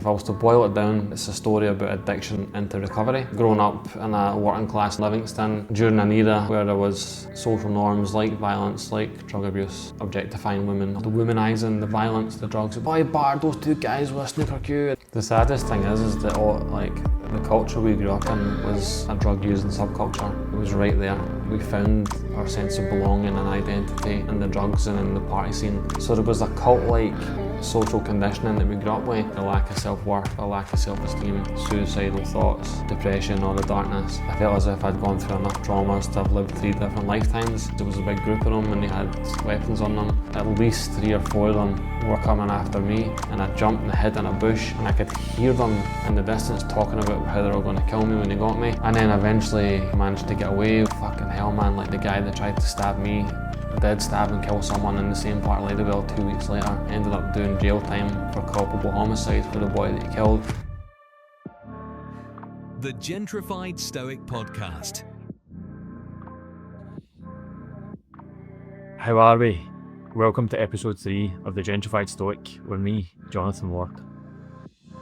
If I was to boil it down, it's a story about addiction into recovery. Growing up in a working class Livingston during an era where there was social norms like violence, like drug abuse, objectifying women, the womanising, the violence, the drugs. Boy, battered those two guys with a snooker cue. The saddest thing is that the culture we grew up in was a drug using subculture. It was right there. We found our sense of belonging and identity in the drugs and in the party scene. So there was a cult-like social conditioning that we grew up with, a lack of self-worth, a lack of self-esteem, suicidal thoughts, depression, all the darkness. I felt as if I'd gone through enough traumas to have lived 3 different lifetimes. There was a big group of them and they had weapons on them. At least 3 or 4 of them were coming after me, and I jumped and hid in a bush and I could hear them in the distance talking about how they were going to kill me when they got me. And then eventually managed to get away. Fucking hell, man, like the guy that tried to stab me did stab and kill someone in the same part of Ladywell 2 weeks later. Ended up doing jail time for culpable homicide for the boy that he killed. The Gentrified Stoic Podcast. How are we? Welcome to episode 3 of the Gentrified Stoic with me, Jonathan Ward.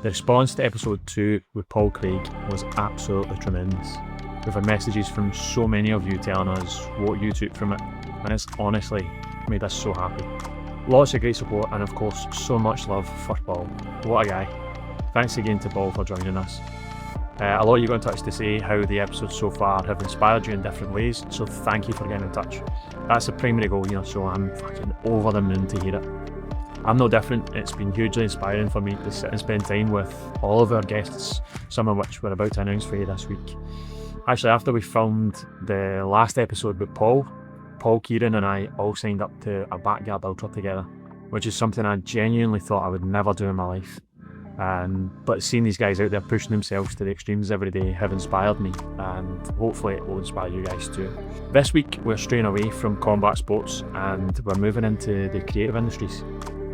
The response to episode 2 with Paul Craig was absolutely tremendous. We've had messages from so many of you telling us what you took from it, and it's honestly made us so happy. Lots of great support and of course so much love for Paul. What a guy. Thanks again to Paul for joining us. A lot of you got in touch to say how the episodes so far have inspired you in different ways, so thank you for getting in touch. That's the primary goal, so I'm fucking over the moon to hear it. I'm no different. It's been hugely inspiring for me to sit and spend time with all of our guests, some of which we're about to announce for you this week. Actually, after we filmed the last episode with Paul, Kieran and I all signed up to a backyard ultra together, which is something I genuinely thought I would never do in my life. But seeing these guys out there pushing themselves to the extremes every day have inspired me, and hopefully it will inspire you guys too. This week we're straying away from combat sports and we're moving into the creative industries.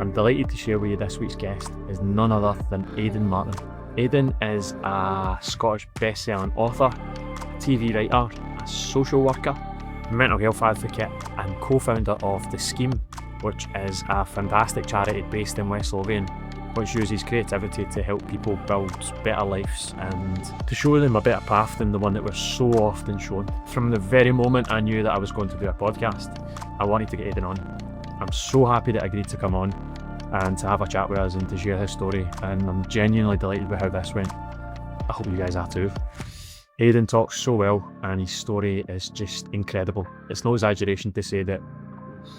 I'm delighted to share with you this week's guest is none other than Aidan Martin. Aidan is a Scottish best-selling author, TV writer, a social worker, mental health advocate and co-founder of The Scheme, which is a fantastic charity based in West Lothian, which uses creativity to help people build better lives and to show them a better path than the one that we're so often shown. From the very moment I knew that I was going to do a podcast, I wanted to get Aidan on. I'm so happy that I agreed to come on and to have a chat with us and to share his story, and I'm genuinely delighted with how this went. I hope you guys are too. Aidan talks so well and his story is just incredible. It's no exaggeration to say that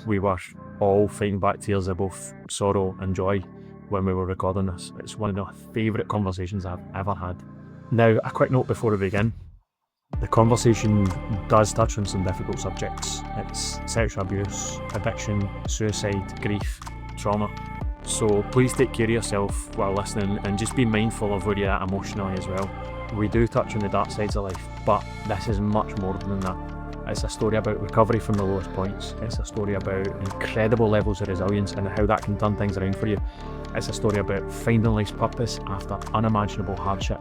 we were all fighting back tears of both sorrow and joy when we were recording this. It's one of the favourite conversations I've ever had. Now, a quick note before we begin. The conversation does touch on some difficult subjects. It's sexual abuse, addiction, suicide, grief, trauma. So please take care of yourself while listening and just be mindful of where you're at emotionally as well. We do touch on the dark sides of life, but this is much more than that. It's a story about recovery from the lowest points. It's a story about incredible levels of resilience and how that can turn things around for you. It's a story about finding life's purpose after unimaginable hardship.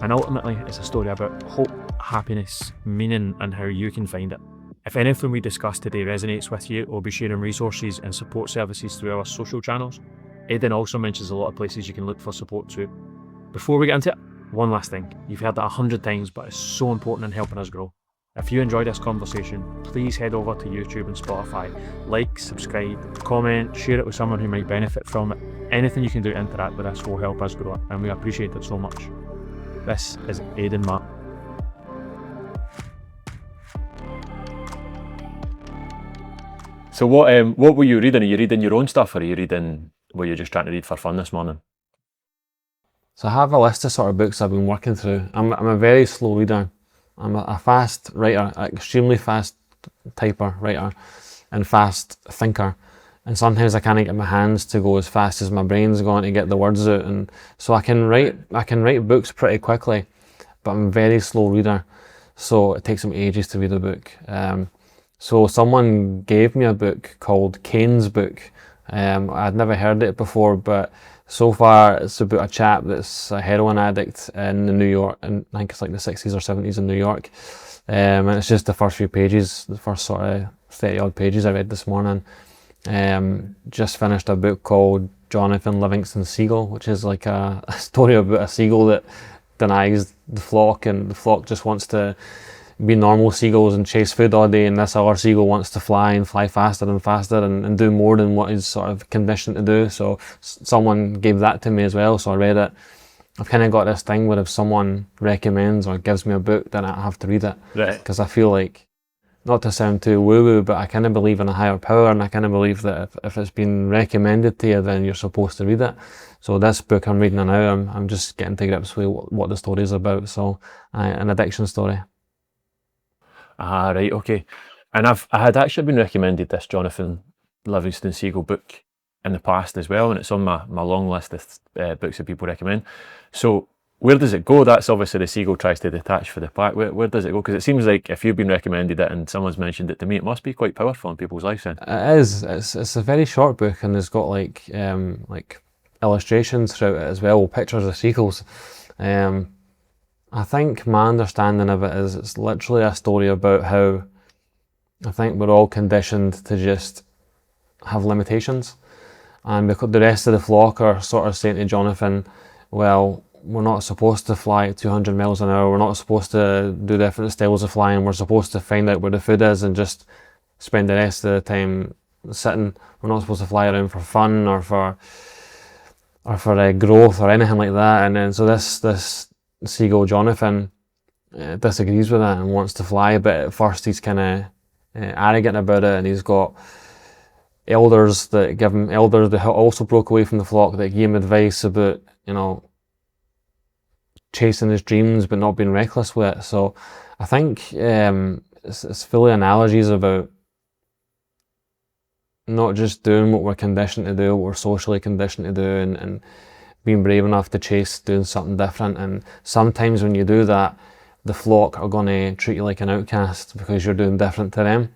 And ultimately, it's a story about hope, happiness, meaning, and how you can find it. If anything we discuss today resonates with you, we'll be sharing resources and support services through our social channels. Aidan also mentions a lot of places you can look for support too. Before we get into it, one last thing. You've heard that 100 times, but it's so important in helping us grow. If you enjoy this conversation, please head over to YouTube and Spotify. Like, subscribe, comment, share it with someone who might benefit from it. Anything you can do to interact with us will help us grow it, and we appreciate it so much. This is Aidan Martin. So what were you reading? Are you reading your own stuff, or were you just trying to read for fun this morning? So I have a list of sort of books I've been working through. I'm a very slow reader. I'm a fast writer, extremely fast typer writer, and fast thinker. And sometimes I can't get my hands to go as fast as my brain's going to get the words out. And so I can write books pretty quickly, but I'm a very slow reader. So it takes me ages to read a book. So someone gave me a book called Kane's Book. I'd never heard it before, but so far it's about a chap that's a heroin addict in New York, and I think it's like the 60s or 70s in New York. And it's just the first few pages, the first sort of 30 odd pages I read this morning. Just finished a book called Jonathan Livingston's Seagull, which is like a story about a seagull that denies the flock, and the flock just wants to be normal seagulls and chase food all day, and this other seagull wants to fly and fly faster and faster and do more than what he's sort of conditioned to do. So someone gave that to me as well, so I read it. I've kind of got this thing where if someone recommends or gives me a book, then I have to read it. Right. Because I feel like, not to sound too woo-woo, but I kind of believe in a higher power, and I kind of believe that if it's been recommended to you, then you're supposed to read it. So this book I'm reading now, I'm just getting to grips with what the story is about. So an addiction story. Ah, right, okay. And I had actually been recommended this Jonathan Livingston Seagull book in the past as well, and it's on my long list of books that people recommend. So where does it go? That's obviously the seagull tries to detach for the pack. Where does it go? Because it seems like if you've been recommended it and someone's mentioned it to me, it must be quite powerful in people's lives then. It is. It's a very short book, and it's got like illustrations throughout it as well, pictures of seagulls. I think my understanding of it is it's literally a story about how I think we're all conditioned to just have limitations, and because the rest of the flock are sort of saying to Jonathan, well, we're not supposed to fly at 200 miles an hour, we're not supposed to do different styles of flying, we're supposed to find out where the food is and just spend the rest of the time sitting. We're not supposed to fly around for fun or for growth or anything like that. And then so this seagull Jonathan disagrees with it and wants to fly, but at first he's kind of arrogant about it, and he's got elders that also broke away from the flock that gave him advice about, you know, chasing his dreams but not being reckless with it. So I think it's full of analogies about not just doing what we're conditioned to do, what we're socially conditioned to do, and being brave enough to chase doing something different. And sometimes when you do that, the flock are going to treat you like an outcast because you're doing different to them.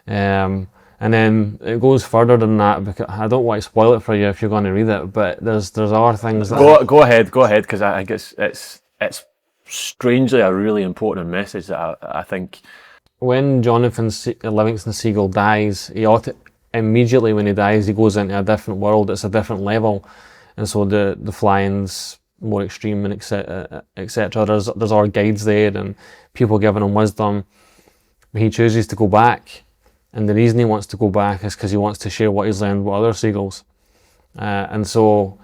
And then it goes further than that, because I don't want to spoil it for you if you're going to read it, but there's other things that... Go ahead, because I think it's strangely a really important message that I think... When Jonathan Livingston Seagull dies, immediately when he dies, he goes into a different world. It's a different level, and so the flying's more extreme and etc. There's our guides there and people giving him wisdom. But he chooses to go back, and the reason he wants to go back is because he wants to share what he's learned with other seagulls. And so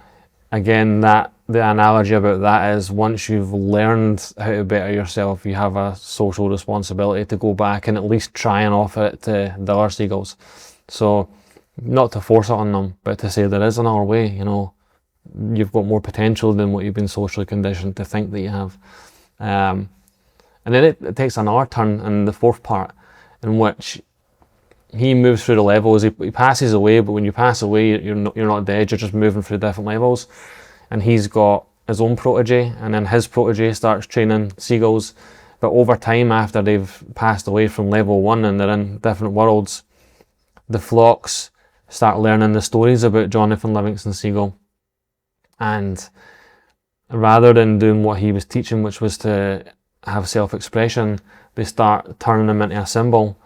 again, the analogy about that is, once you've learned how to better yourself, you have a social responsibility to go back and at least try and offer it to the other seagulls. So not to force it on them, but to say there is another way. You know, you've got more potential than what you've been socially conditioned to think that you have. And then it takes another turn in the fourth part, in which he moves through the levels. He passes away, but when you pass away, you're not dead. You're just moving through different levels. And he's got his own protege, and then his protege starts training seagulls. But over time, after they've passed away from level 1 and they're in different worlds, the flocks start learning the stories about Jonathan Livingston Seagull. And rather than doing what he was teaching, which was to have self-expression, they start turning him into a symbol.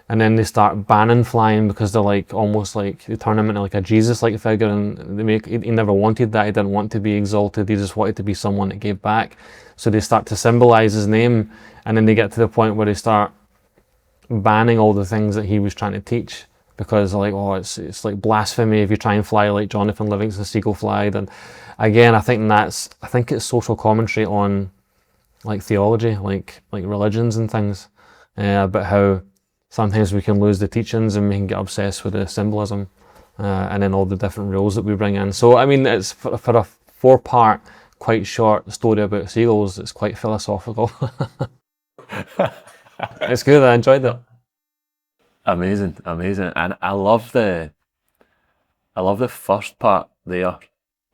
And then they start banning flying, because they're like, almost like, they turn him into like a Jesus-like figure, and he never wanted that. He didn't want to be exalted. He just wanted to be someone that gave back. So they start to symbolize his name, and then they get to the point where they start banning all the things that he was trying to teach, because they're like, oh, it's like blasphemy if you try and fly like Jonathan Livingston Seagull flied. And again, I think it's social commentary on like theology, like religions and things, about how sometimes we can lose the teachings and we can get obsessed with the symbolism, and then all the different rules that we bring in. So I mean, it's for a 4-part, quite short story about seagulls. It's quite philosophical. It's good. I enjoyed it. Amazing, and I love the first part there,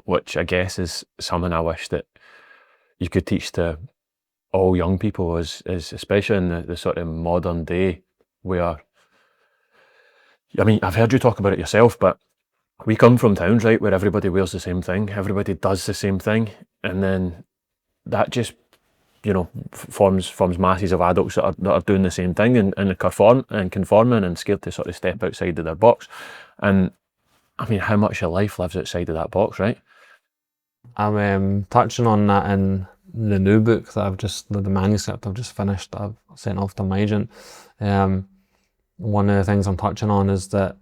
which I guess is something I wish that you could teach to all young people, is especially in the sort of modern day, where, I mean, I've heard you talk about it yourself, but we come from towns, right, where everybody wears the same thing, everybody does the same thing, and then that just, you know, forms masses of adults that are doing the same thing and conforming and scared to sort of step outside of their box. And I mean, how much of life lives outside of that box, right? I'm touching on that in the new book that the manuscript I've just finished, that I've sent off to my agent. One of the things I'm touching on is that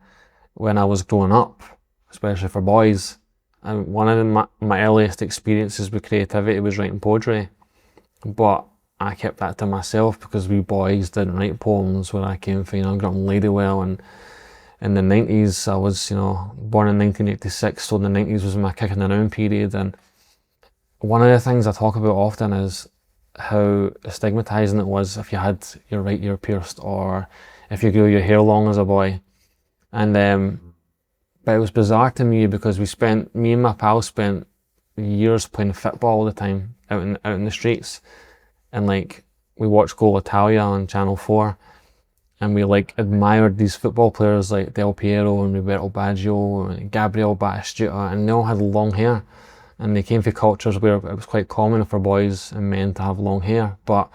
when I was growing up, especially for boys, one of my earliest experiences with creativity was writing poetry, but I kept that to myself because we boys didn't write poems where I came from. I grew up in Ladywell, and in the 90s, I was, born in 1986, so the 90s was my kicking around period. And one of the things I talk about often is how stigmatizing it was if you had your right ear pierced, or if you grew your hair long as a boy. And but it was bizarre to me because me and my pal spent years playing football all the time out in the streets, and we watched Goal Italia on Channel 4, and we admired these football players like Del Piero and Roberto Baggio and Gabriel Batistuta, and they all had long hair, and they came from cultures where it was quite common for boys and men to have long hair. But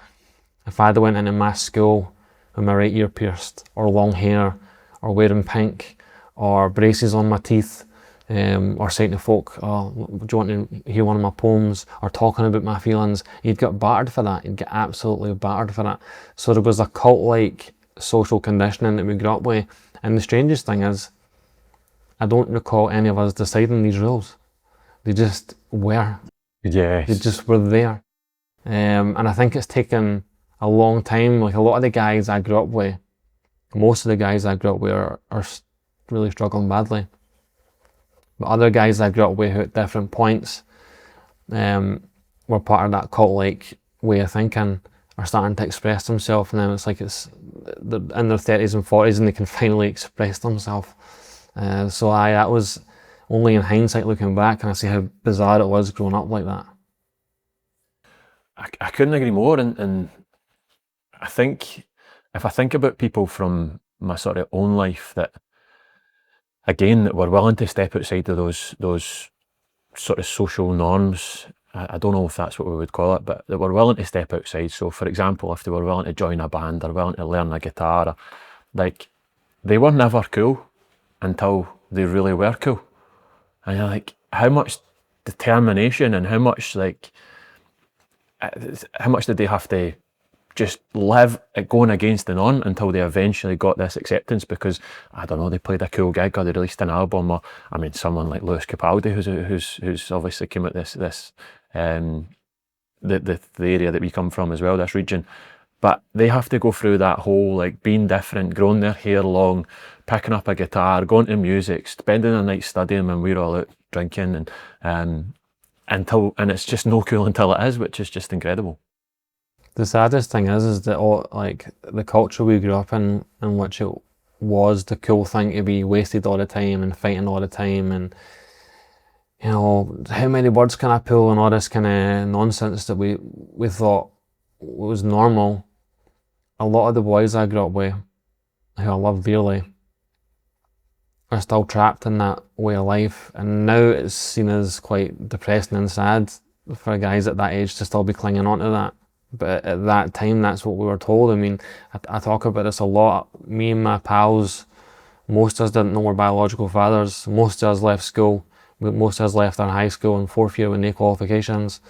if I'd went into my school with my right ear pierced, or long hair, or wearing pink, or braces on my teeth, or saying to folk, "Oh, do you want to hear one of my poems?" or talking about my feelings, you'd get battered for that. You'd get absolutely battered for that. So there was a cult-like social conditioning that we grew up with. And the strangest thing is, I don't recall any of us deciding these rules. They just were. Yes. They just were there. And I think it's taken a long time. Like, a lot of the guys I grew up with, most of the guys I grew up with are really struggling badly. But other guys I grew up with who at different points were part of that cult-like way of thinking, are starting to express themselves, and then they're in their 30s and 40s and they can finally express themselves. So that was only in hindsight looking back, and I see how bizarre it was growing up like that. I couldn't agree more, and I think if I think about people from my sort of own life that were willing to step outside of those sort of social norms, I don't know if that's what we would call it, but they were willing to step outside. So for example, if they were willing to join a band or willing to learn a guitar, they were never cool until they really were cool. And you're like, how much determination and how much did they have to just live going against the norm until they eventually got this acceptance? Because, I don't know, they played a cool gig or they released an album, or I mean, someone like Lewis Capaldi, who's obviously came out the area that we come from as well, this region. But they have to go through that whole being different, growing their hair long, picking up a guitar, going to music, spending a night studying when we're all out drinking, and it's just no cool until it is, which is just incredible. The saddest thing is that the culture we grew up in which it was the cool thing to be wasted all the time and fighting all the time, and how many words can I pull, and all this kind of nonsense that we thought was normal. A lot of the boys I grew up with, who I love dearly, are still trapped in that way of life, and now it's seen as quite depressing and sad for guys at that age to still be clinging on to that. But at that time, that's what we were told. I mean, I talk about this a lot. Me and my pals, most of us didn't know our biological fathers. Most of us left school. Most of us left our high school in fourth year with no qualifications,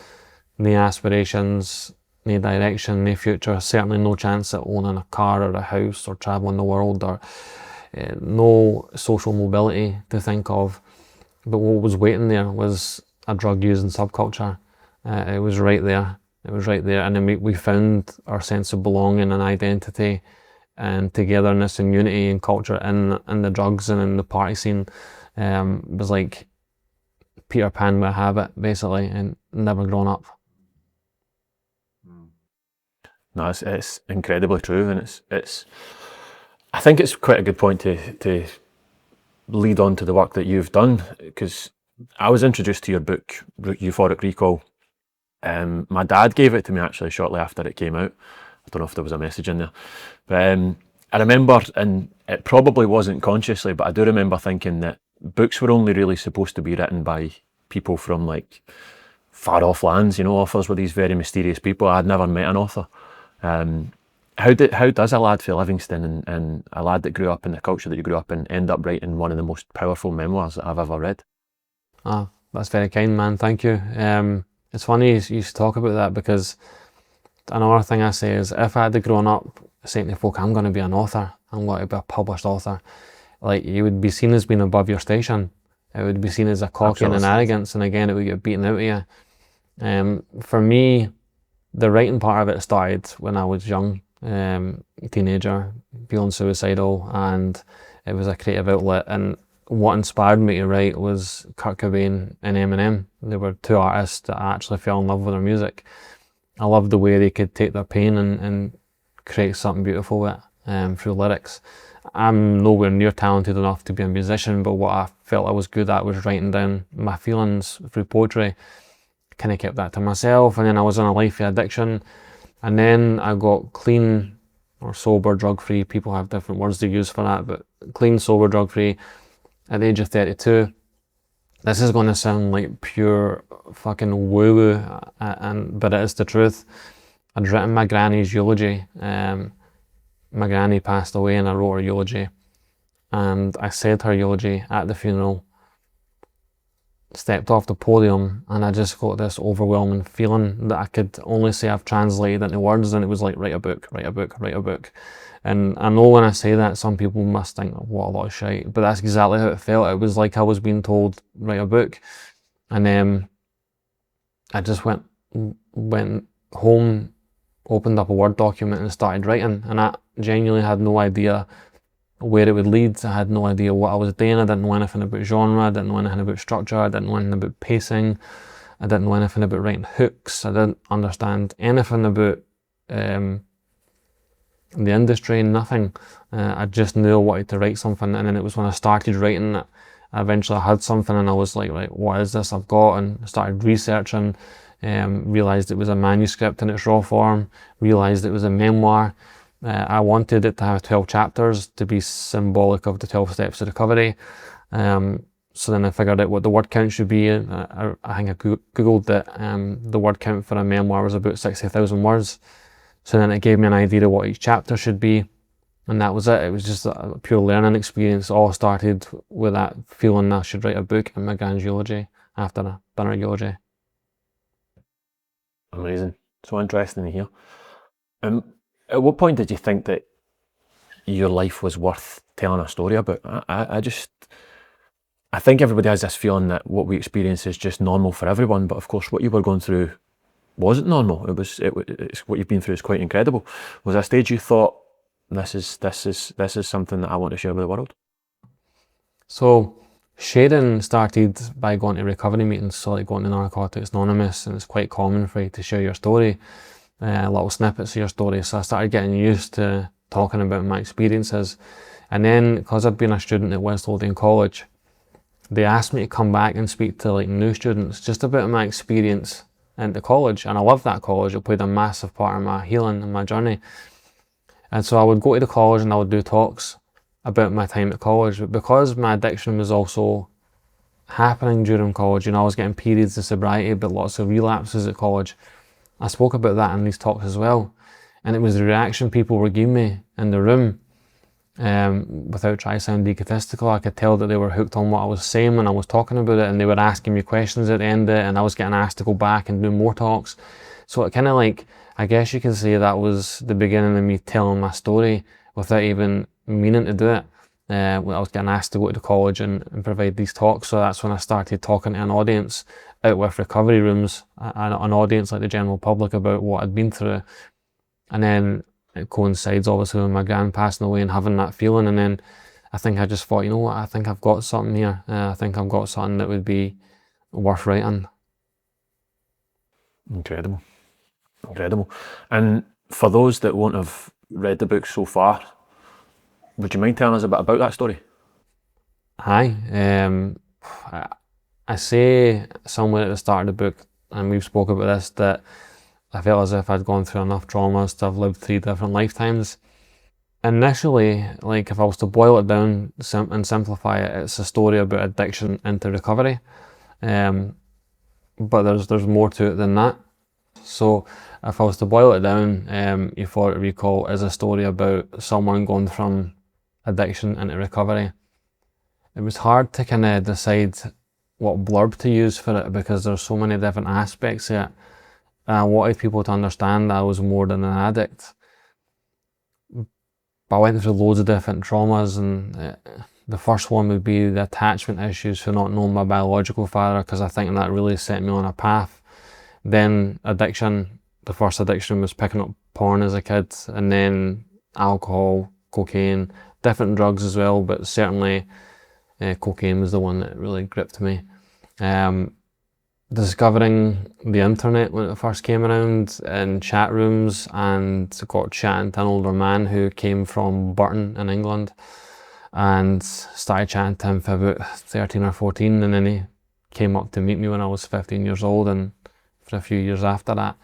no aspirations, no direction, no future. Certainly no chance at owning a car or a house or travelling the world, or no social mobility to think of. But what was waiting there was a drug using subculture. It was right there. It was right there, and then we found our sense of belonging and identity and togetherness and unity and culture in the drugs and in the party scene. It was like Peter Pan with a habit, basically, and never grown up. No, it's incredibly true, and it's. I think it's quite a good point to lead on to the work that you've done, because I was introduced to your book, Euphoric Recall. My dad gave it to me actually shortly after it came out. I don't know if there was a message in there, but I remember, and it probably wasn't consciously, but I do remember thinking that books were only really supposed to be written by people from far off lands. Authors were these very mysterious people. I'd never met an author, How does a lad from Livingston and a lad that grew up in the culture that you grew up in end up writing one of the most powerful memoirs that I've ever read? Ah, that's very kind, man. Thank you. It's funny you should talk about that, because another thing I say is, if I had grown up saying to folk, I'm going to be an author, I'm going to be a published author, like, you would be seen as being above your station. It would be seen as a cocky and an arrogance, and again, it would get beaten out of you. For me, the writing part of it started when I was young, teenager, feeling suicidal, and it was a creative outlet. And what inspired me to write was Kurt Cobain and Eminem. They were two artists that I actually fell in love with their music. I loved the way they could take their pain and create something beautiful with it through lyrics. I'm nowhere near talented enough to be a musician, but what I felt I was good at was writing down my feelings through poetry. Kind of kept that to myself, and then I was in a life of addiction, and then I got clean or sober, drug-free. People have different words they use for that, but clean, sober, drug-free at the age of 32. This is going to sound like pure fucking woo-woo, but it is the truth. I'd written my granny's eulogy. My granny passed away and I wrote her eulogy, and I said her eulogy at the funeral, stepped off the podium, and I just got this overwhelming feeling that I could only say I've translated into words, and it was like, write a book, write a book, write a book. And I know when I say that, some people must think, what a lot of shite, but that's exactly how it felt. It was like I was being told, write a book. And I just went home, opened up a Word document and started writing, and I genuinely had no idea where it would lead. I had no idea what I was doing. I didn't know anything about genre, I didn't know anything about structure, I didn't know anything about pacing, I didn't know anything about writing hooks, I didn't understand anything about the industry, nothing. I just knew I wanted to write something, and then it was when I started writing that I eventually had something, and I was like, right, what is this I've got? And I started researching, realised it was a manuscript in its raw form, realised it was a memoir. I wanted it to have 12 chapters to be symbolic of the 12 steps of recovery. So then I figured out what the word count should be. I think I googled that the word count for a memoir was about 60,000 words. So then it gave me an idea of what each chapter should be, and that was it. It was just a pure learning experience. It all started with that feeling I should write a book and my grand's eulogy after a dinner eulogy. Amazing. So interesting to hear. At what point did you think that your life was worth telling a story about? I think everybody has this feeling that what we experience is just normal for everyone, but of course what you were going through wasn't normal. It's what you've been through is quite incredible. Was there a stage you thought, this is something that I want to share with the world? So sharing started by going to recovery meetings, so like going to Narcotics Anonymous, and it's quite common for you to share your story, little snippets of your story. So I started getting used to talking about my experiences, and then because I'd been a student at West Lothian College, they asked me to come back and speak to like new students just about my experience into college, and I loved that college. It played a massive part in my healing and my journey. And so I would go to the college and I would do talks about my time at college, but because my addiction was also happening during college, I was getting periods of sobriety but lots of relapses at college, I spoke about that in these talks as well. And it was the reaction people were giving me in the room. Without trying to sound egotistical, I could tell that they were hooked on what I was saying when I was talking about it, and they were asking me questions at the end of it, and I was getting asked to go back and do more talks. So it kind of like, I guess you could say that was the beginning of me telling my story without even meaning to do it. I was getting asked to go to college and provide these talks, so that's when I started talking to an audience out with recovery rooms, an audience like the general public, about what I'd been through. And then it coincides obviously with my gran passing away and having that feeling, and then I think I just thought, you know what, I think I've got something here. I think I've got something that would be worth writing. Incredible. And for those that won't have read the book so far, would you mind telling us a bit about that story? Aye. I say somewhere at the start of the book, and we've spoken about this, that I felt as if I'd gone through enough traumas to have lived 3 different lifetimes. Initially, like if I was to boil it down and simplify it, it's a story about addiction into recovery. But there's more to it than that. So if I was to boil it down, Euphoric Recall is a story about someone going from addiction into recovery. It was hard to kind of decide what blurb to use for it because there's so many different aspects of it. And I wanted people to understand that I was more than an addict. But I went through loads of different traumas, and the first one would be the attachment issues for not knowing my biological father, because I think that really set me on a path. Then addiction. The first addiction was picking up porn as a kid, and then alcohol, cocaine, different drugs as well, but certainly cocaine was the one that really gripped me. Discovering the internet when it first came around in chat rooms, and got chatting to an older man who came from Burton in England, and started chatting to him for about 13 or 14, and then he came up to meet me when I was 15 years old, and for a few years after that.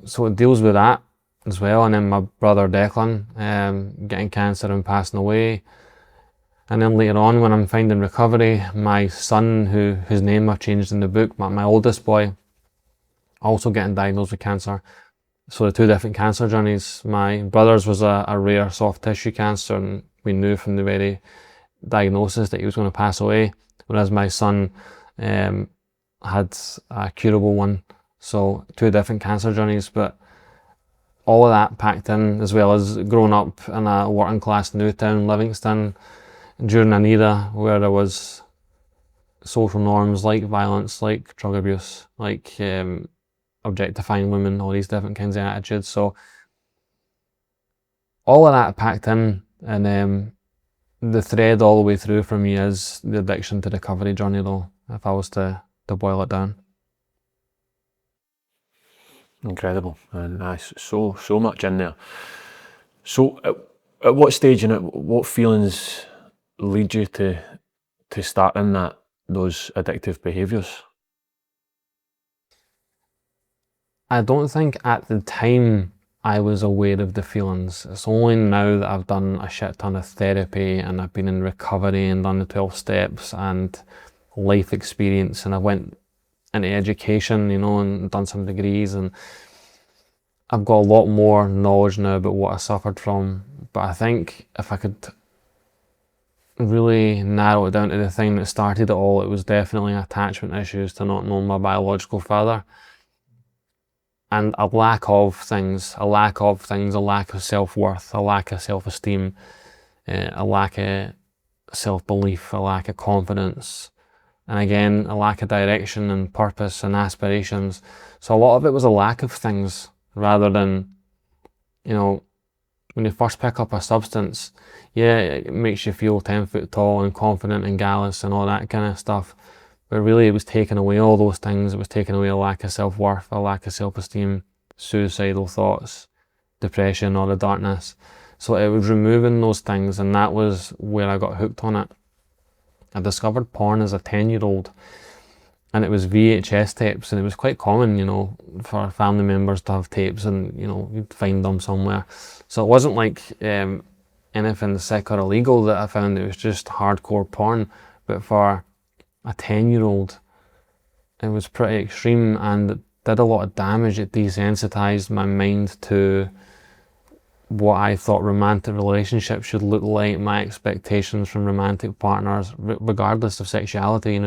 So it deals with that as well. And then my brother Declan getting cancer and passing away. And then later on, when I'm finding recovery, my son, whose name I've changed in the book, my oldest boy, also getting diagnosed with cancer. So the two different cancer journeys. My brother's was a rare soft tissue cancer, and we knew from the very diagnosis that he was going to pass away, whereas my son had a curable one. So two different cancer journeys, but all of that packed in, as well as growing up in a working class new town, Livingston, during an era where there was social norms like violence, like drug abuse, like objectifying women, all these different kinds of attitudes. So all of that packed in, and the thread all the way through for me is the addiction to recovery journey, though, if I was to boil it down. Incredible, and so much in there. So at what stage in it, what feelings lead you to start in those addictive behaviours? I don't think at the time I was aware of the feelings. It's only now that I've done a shit ton of therapy, and I've been in recovery and done the 12 steps and life experience, and I went into education, and done some degrees, and I've got a lot more knowledge now about what I suffered from. But I think if I could really narrow it down to the thing that started it all, it was definitely attachment issues to not knowing my biological father, and a lack of things, a lack of self-worth, a lack of self-esteem, a lack of self-belief, a lack of confidence, and again, a lack of direction and purpose and aspirations. So a lot of it was a lack of things, rather than, when you first pick up a substance, yeah, it makes you feel 10 foot tall and confident and gallus and all that kind of stuff. But really it was taking away all those things. It was taking away a lack of self-worth, a lack of self-esteem, suicidal thoughts, depression, all the darkness. So it was removing those things, and that was where I got hooked on it. I discovered porn as a 10-year-old, and it was VHS tapes, and it was quite common, for family members to have tapes, and, you'd find them somewhere. So it wasn't like anything sick or illegal that I found. It was just hardcore porn. But for a 10-year-old, it was pretty extreme, and it did a lot of damage. It desensitized my mind to what I thought romantic relationships should look like, my expectations from romantic partners, regardless of sexuality.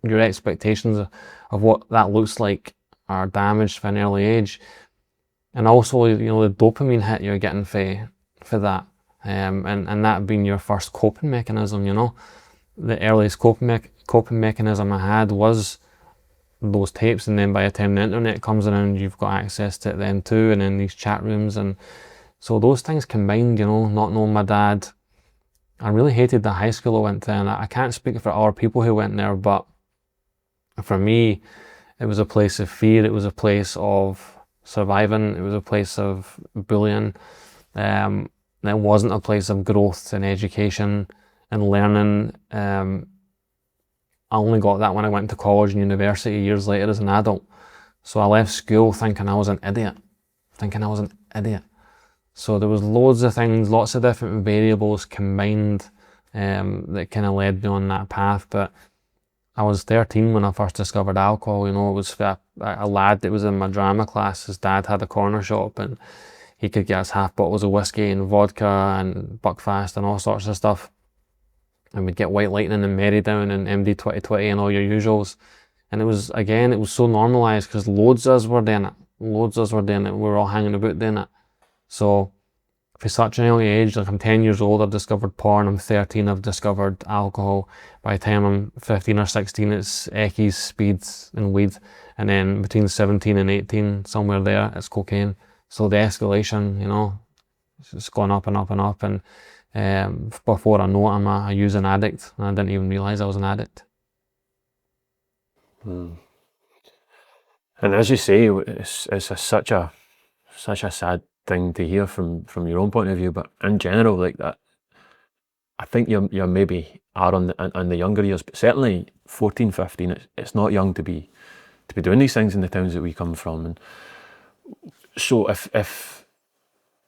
Your expectations of what that looks like are damaged from an early age. And also, the dopamine hit you're getting for that, and that being your first coping mechanism. The earliest coping mechanism I had was those tapes, and then by the time the internet comes around, you've got access to it then too, and then these chat rooms, and so those things combined, not knowing my dad. I really hated the high school I went to, and I can't speak for other people who went there, but for me, it was a place of fear. It was a place of surviving. It was a place of bullying. It wasn't a place of growth and education and learning. I only got that when I went to college and university years later as an adult. So I left school thinking I was an idiot. So there was loads of things, lots of different variables combined that kind of led me on that path. But I was 13 when I first discovered alcohol. You know, it was a lad that was in my drama class. His dad had a corner shop and he could get us half bottles of whiskey and vodka and Buckfast and all sorts of stuff. And we'd get White Lightning and Merrydown and MD 2020 and all your usuals. And it was so normalised because loads of us were doing it. We were all hanging about doing it. So for such a young age, like I'm 10 years old, I've discovered porn. I'm 13, I've discovered alcohol. By the time I'm 15 or 16, it's Eckies, speeds and weed. And then between 17 and 18, somewhere there, it's cocaine. So the escalation, you know, it's gone up and up and up. And before I know it, I'm a using addict. And I didn't even realise I was an addict. And as you say, it's such a sad thing to hear from your own point of view, but in general, like that, I think you're maybe are on the younger years, but certainly 14, 15, it's not young to be doing these things in the towns that we come from. And so if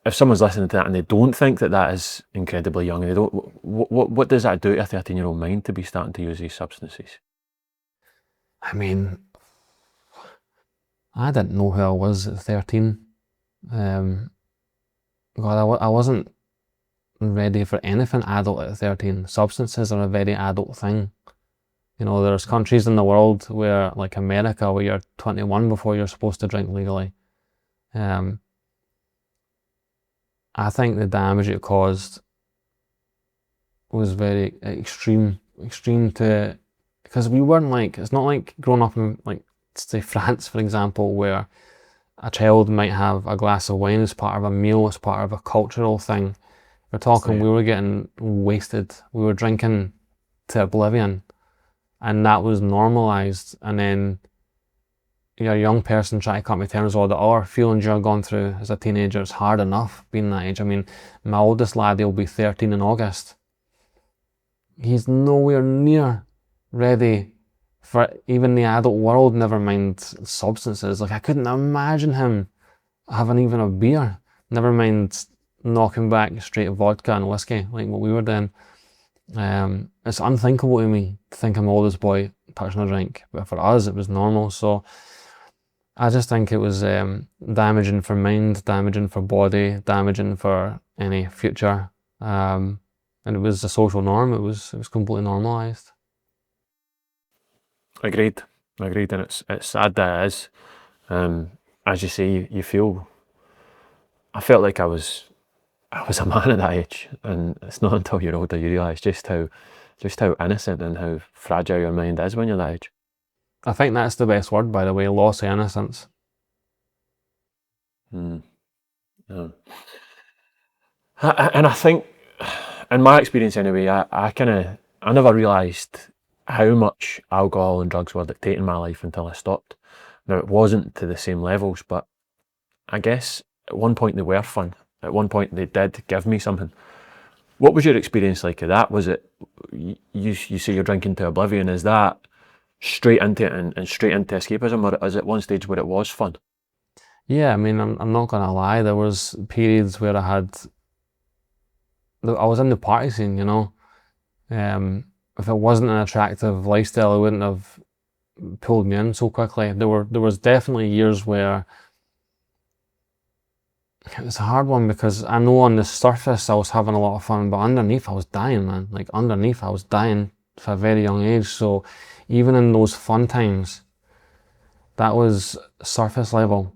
someone's listening to that and they don't think that is incredibly young, and they don't, what does that do to a 13-year-old mind to be starting to use these substances? I mean, I didn't know who I was at 13. God, I wasn't ready for anything adult at 13. Substances are a very adult thing. You know, there's countries in the world where, like America, where you're 21 before you're supposed to drink legally. I think the damage it caused was very extreme to, because we weren't like, it's not like growing up in, like, say France, for example, where a child might have a glass of wine as part of a meal, as part of a cultural thing. We're talking, we were getting wasted. We were drinking to oblivion, and that was normalised. And then you're a young person trying to come to terms with all the other feelings you're going through as a teenager. It's hard enough being that age. I mean, my oldest lad, he'll be 13 in August. He's nowhere near ready for even the adult world, never mind substances. Like, I couldn't imagine him having even a beer, never mind knocking back straight vodka and whiskey like what we were doing. It's unthinkable to me to think I'm oldest boy touching a drink, but for us it was normal. So I just think it was damaging for mind, damaging for body, damaging for any future, and it was a social norm. It was completely normalised. Agreed, and it's sad that it is. As you say, you feel. I felt like I was a man at that age, and it's not until you're older you realise just how innocent and how fragile your mind is when you're that age. I think that's the best word, by the way, loss of innocence. Yeah. And I think, in my experience anyway, I never realised how much alcohol and drugs were dictating my life until I stopped. Now, it wasn't to the same levels, but I guess at one point they were fun. At one point they did give me something. What was your experience like of that? Was it, you say you're drinking to oblivion, is that straight into it and straight into escapism, or is it one stage where it was fun? Yeah, I mean, I'm not gonna lie, there was periods where I was in the party scene, you know. If it wasn't an attractive lifestyle, it wouldn't have pulled me in so quickly. There was definitely years where it was a hard one, because I know on the surface I was having a lot of fun, but underneath I was dying, man. Like, underneath I was dying for a very young age. So even in those fun times, that was surface level.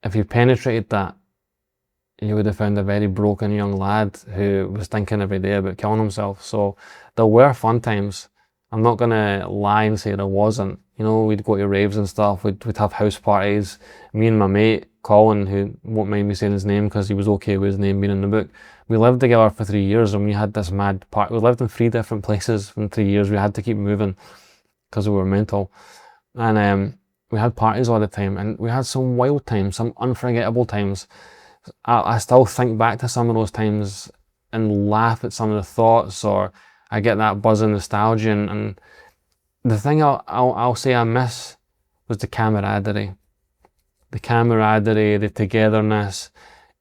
If you penetrated that, you would have found a very broken young lad who was thinking every day about killing himself. So there were fun times. I'm not gonna lie and say there wasn't. You know, we'd go to raves and stuff, we'd have house parties. Me and my mate, Colin, who won't mind me saying his name because he was okay with his name being in the book, we lived together for 3 years, and we had this mad party. We lived in 3 different places in 3 years. We had to keep moving because we were mental. And we had parties all the time, and we had some wild times, some unforgettable times. I still think back to some of those times and laugh at some of the thoughts, or I get that buzz of nostalgia. And the thing I'll say I miss was the camaraderie. The camaraderie, the togetherness.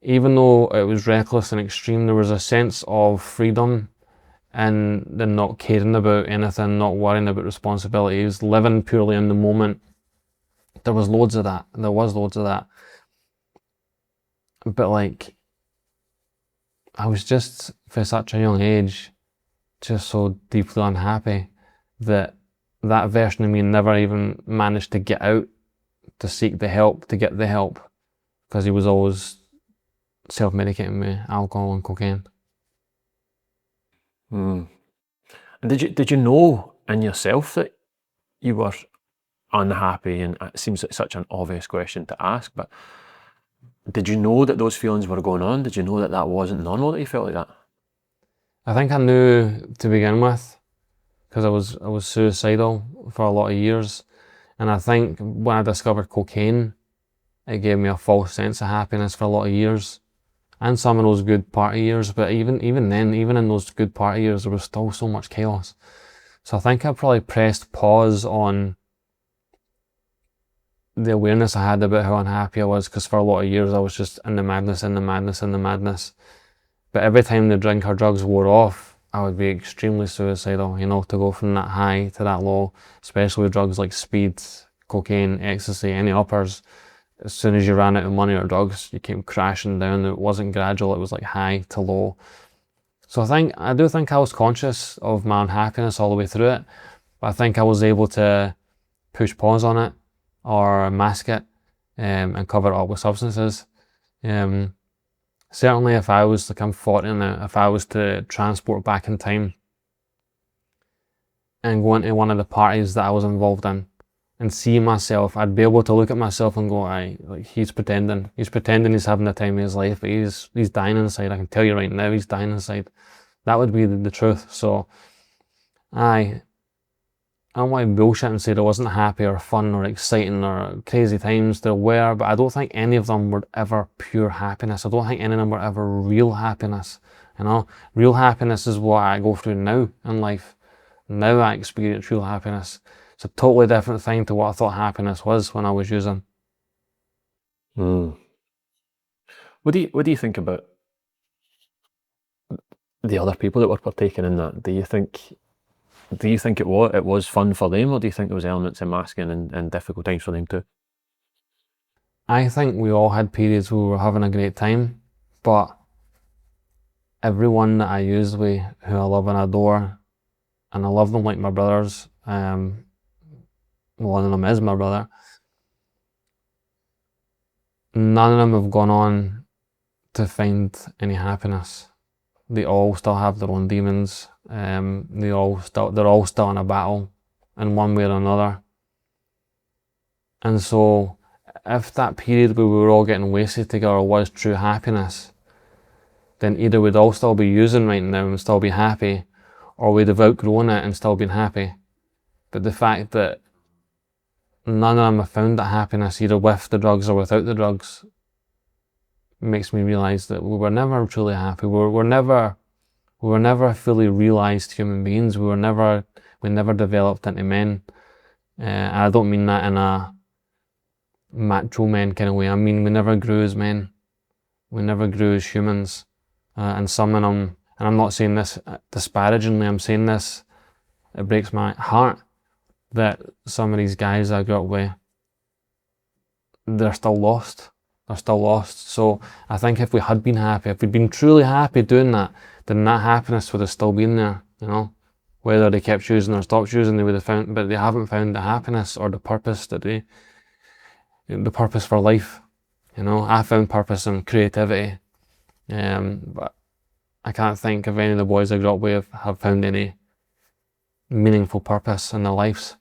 Even though it was reckless and extreme, there was a sense of freedom and then not caring about anything, not worrying about responsibilities, living purely in the moment. There was loads of that. But like, I was just, for such a young age, just so deeply unhappy that version of me never even managed to get out, to seek the help, to get the help, because he was always self-medicating me, alcohol and cocaine. And did you know in yourself that you were unhappy? And it seems like such an obvious question to ask, but did you know that those feelings were going on? Did you know that that wasn't normal, that you felt like that? I think I knew to begin with, because I was suicidal for a lot of years, and I think when I discovered cocaine, it gave me a false sense of happiness for a lot of years, and some of those good party years. But even then, even in those good party years, there was still so much chaos. So I think I probably pressed pause on the awareness I had about how unhappy I was, because for a lot of years I was just in the madness. But every time the drink or drugs wore off, I would be extremely suicidal, to go from that high to that low, especially with drugs like speed, cocaine, ecstasy, any uppers. As soon as you ran out of money or drugs, you came crashing down. It wasn't gradual, it was like high to low. So I do think I was conscious of my unhappiness all the way through it, but I think I was able to push pause on it, or mask it, and cover it up with substances. Certainly if I was, like I'm 40 now, if I was to transport back in time and go into one of the parties that I was involved in and see myself, I'd be able to look at myself and go, aye, like he's pretending he's having the time of his life, but he's dying inside. I can tell you right now, he's dying inside. That would be the truth. So I don't want to bullshit and say there wasn't happy or fun or exciting or crazy times. There were, but I don't think any of them were ever pure happiness. I don't think any of them were ever real happiness. Real happiness is what I go through now in life. Now I experience real happiness. It's a totally different thing to what I thought happiness was when I was using. What do you think about the other people that were partaking in that? Do you think it was fun for them, or do you think there was elements of masking and difficult times for them too? I think we all had periods where we were having a great time, but everyone that I used with, who I love and adore, and I love them like my brothers, one of them is my brother, none of them have gone on to find any happiness. They all still have their own demons. They're all still in a battle in one way or another. And so if that period where we were all getting wasted together was true happiness, then either we'd all still be using right now and still be happy, or we'd have outgrown it and still been happy. But the fact that none of them have found that happiness, either with the drugs or without the drugs, makes me realise that we were never truly happy. We were never fully realised human beings. We never developed into men. I don't mean that in a macho men kind of way. I mean we never grew as men. We never grew as humans. And some of them, and I'm not saying this disparagingly, I'm saying this, it breaks my heart that some of these guys I grew up with, they're still lost. So I think if we had been happy, if we'd been truly happy doing that, then that happiness would have still been there, Whether they kept choosing or stopped choosing, they would have found, but they haven't found the happiness or the purpose the purpose for life. I found purpose in creativity, but I can't think of any of the boys I grew up with have found any meaningful purpose in their lives.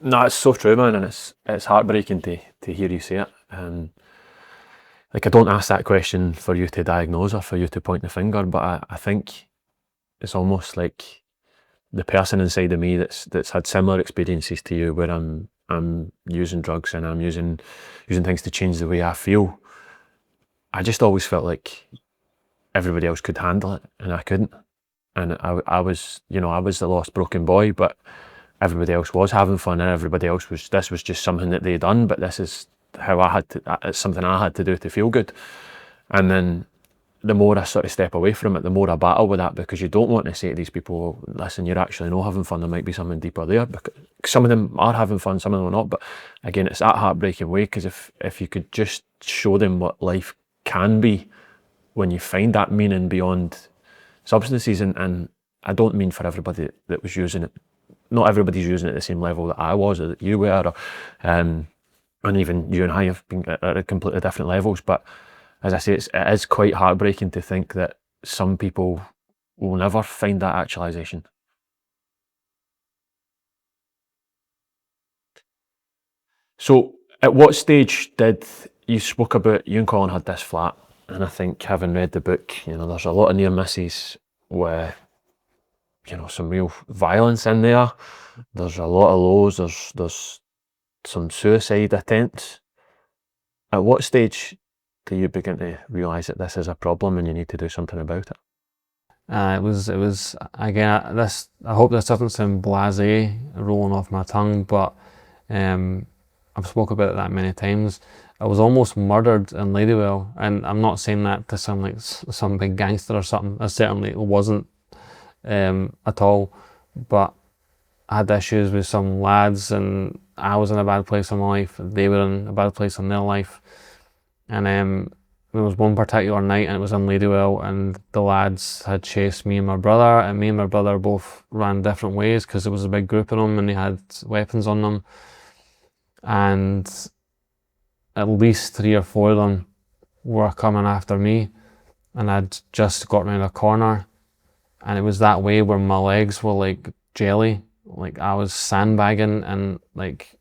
No, it's so true, man, and it's heartbreaking to hear you say it. I don't ask that question for you to diagnose or for you to point the finger, but I think it's almost like the person inside of me that's had similar experiences to you, where I'm using drugs and I'm using things to change the way I feel. I just always felt like everybody else could handle it and I couldn't, and I was the lost broken boy, but everybody else was having fun, and everybody else this was just something that they'd done, but this is how it's something I had to do to feel good. And then the more I sort of step away from it, the more I battle with that, because you don't want to say to these people, listen, you're actually not having fun, there might be something deeper there, because some of them are having fun, some of them are not. But again, it's that heartbreaking way, because if you could just show them what life can be when you find that meaning beyond substances, and I don't mean for everybody that was using it, not everybody's using it at the same level that I was or that you were, or, and even you and I have been at completely different levels, but as I say, it is quite heartbreaking to think that some people will never find that actualization. So at what stage did you spoke about, you and Colin had this flat, and I think having read the book, there's a lot of near misses with, some real violence in there. There's a lot of lows, there's some suicide attempts. At what stage do you begin to realise that this is a problem and you need to do something about it? It was again, this, I hope this doesn't sound blasé, rolling off my tongue, but I've spoke about it that many times. I was almost murdered in Ladywell, and I'm not saying that to sound like some big gangster or something. I certainly wasn't at all, but I had issues with some lads, and I was in a bad place in my life, they were in a bad place in their life. And there was one particular night, and it was in Ladywell, and the lads had chased me and my brother, and me and my brother both ran different ways because there was a big group of them and they had weapons on them. And at least 3 or 4 of them were coming after me, and I'd just got around a corner, and it was that way where my legs were like jelly, like I was sandbagging and like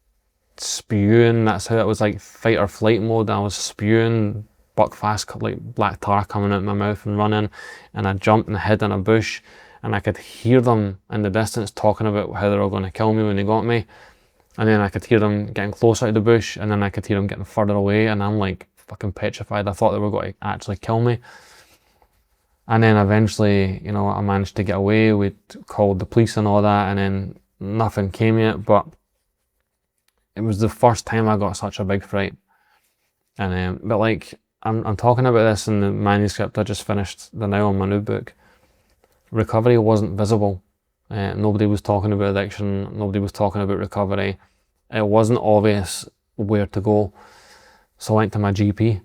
spewing. That's how it was, like fight or flight mode. I was spewing buck fast, like black tar coming out of my mouth and running, and I jumped and hid in a bush, and I could hear them in the distance talking about how they were going to kill me when they got me. And then I could hear them getting closer to the bush, and then I could hear them getting further away, and I'm like fucking petrified. I thought they were going to actually kill me. And then eventually, I managed to get away. We called the police and all that, and then nothing came yet. But it was the first time I got such a big fright. And but like I'm talking about this in the manuscript I just finished now on my new book. Recovery wasn't visible. Nobody was talking about addiction. Nobody was talking about recovery. It wasn't obvious where to go. So I went to my GP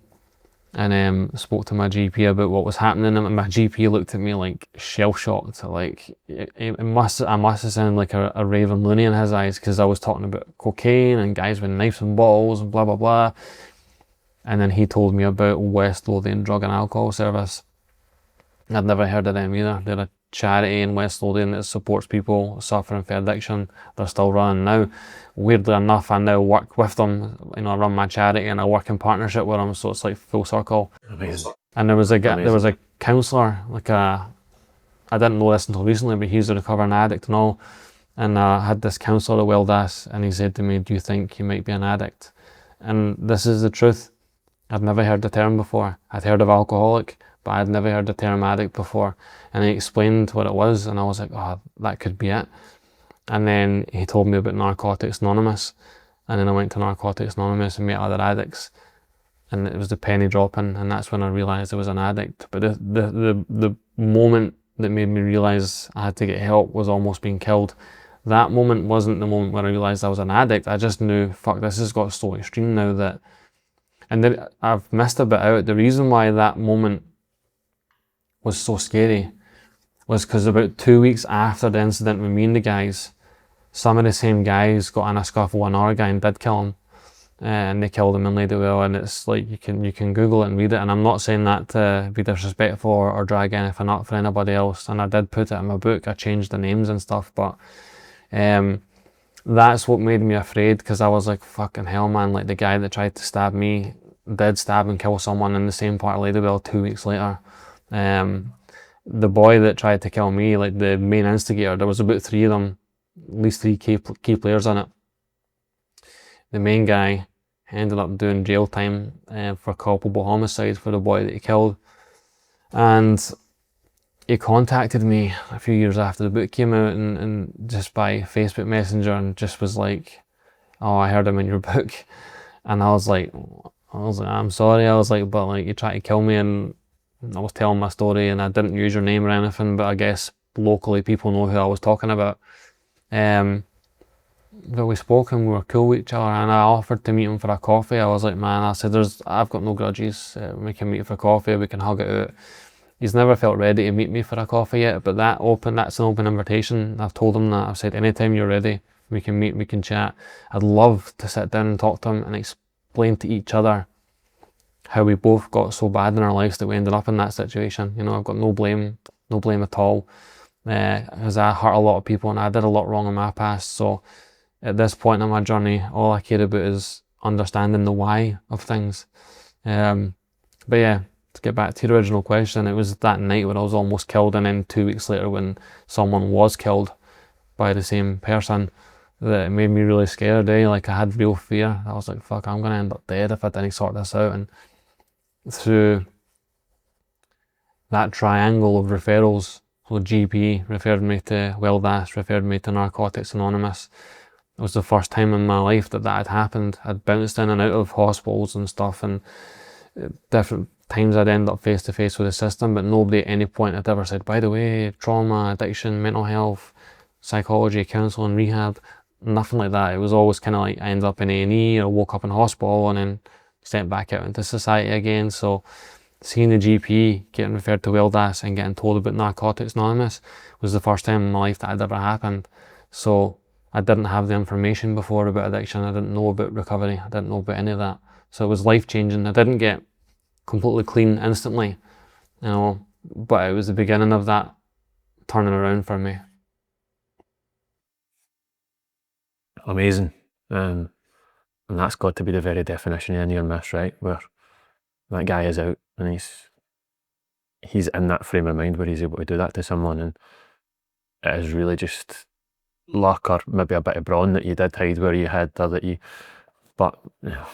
and spoke to my GP about what was happening, and my GP looked at me like shell-shocked. Like I must have sounded like a raving loony in his eyes, because I was talking about cocaine and guys with knives and bottles and blah blah blah. And then he told me about West Lothian Drug and Alcohol Service. I'd never heard of them either. They're a charity in West Lothian that supports people suffering from addiction. They're still running now. Weirdly enough, I now work with them. I run my charity and I work in partnership with them, so it's like full circle. Amazing. And there was a counsellor, I didn't know this until recently, but he's a recovering addict and all. And I had this counsellor at Weldas, and he said to me, "Do you think you might be an addict?" And this is the truth. I'd never heard the term before. I'd heard of alcoholic, but I'd never heard the term addict before. And he explained what it was, and I was like, oh, that could be it. And then he told me about Narcotics Anonymous, and then I went to Narcotics Anonymous and met other addicts, and it was the penny dropping, and that's when I realised I was an addict. But the moment that made me realise I had to get help was almost being killed. That moment wasn't the moment where I realised I was an addict. I just knew, fuck, this has got so extreme now that... And then I've missed a bit out. The reason why that moment was so scary was because about 2 weeks after the incident with me and the guys, some of the same guys got in a scuffle with another guy and did kill him. And they killed him in Ladywell, and it's like, you can Google it and read it. And I'm not saying that to be disrespectful or drag anything up for anybody else. And I did put it in my book. I changed the names and stuff, but that's what made me afraid, because I was like, fucking hell, man, like the guy that tried to stab me did stab and kill someone in the same part of Ladywell 2 weeks later. The boy that tried to kill me, like the main instigator, there was about 3 of them, at least 3 key players in it. The main guy ended up doing jail time for culpable homicide for the boy that he killed. And he contacted me a few years after the book came out, and just by Facebook Messenger, and just was like, "Oh, I heard him in your book." And I was like, I'm sorry. I was like, but like, you tried to kill me, and I was telling my story and I didn't use your name or anything, but I guess locally people know who I was talking about. But we spoke and we were cool with each other, and I offered to meet him for a coffee. I was like, man, I said, I've got no grudges. We can meet for coffee, we can hug it out. He's never felt ready to meet me for a coffee yet, but that's an open invitation. I've told him that. I've said, anytime you're ready, we can meet, we can chat. I'd love to sit down and talk to him and explain to each other how we both got so bad in our lives that we ended up in that situation. You know, I've got no blame at all. Because I hurt a lot of people and I did a lot wrong in my past. So at this point in my journey, all I care about is understanding the why of things. But yeah, to get back to your original question, it was that night when I was almost killed, and then 2 weeks later when someone was killed by the same person, that it made me really scared. Like, I had real fear. I was like, fuck, I'm gonna end up dead if I didn't sort this out. And through that triangle of referrals, so GP referred me to Welldass, referred me to Narcotics Anonymous. It was the first time in my life that had happened. I'd bounced in and out of hospitals and stuff, and different times I'd end up face to face with the system, but nobody at any point had ever said, by the way, trauma, addiction, mental health, psychology, counselling, rehab, nothing like that. It was always kind of like I ended up in A&E or woke up in hospital and then stepped back out into society again. So seeing the GP, getting referred to Welldass and getting told about Narcotics Anonymous was the first time in my life that had ever happened. So I didn't have the information before about addiction. I didn't know about recovery. I didn't know about any of that. So it was life-changing. I didn't get completely clean instantly, you know, but it was the beginning of that turning around for me. Amazing. And that's got to be the very definition of a near miss, right? Where that guy is out and he's in that frame of mind where he's able to do that to someone, and it is really just luck or maybe a bit of brawn that you did hide where you had, or that you, but you know,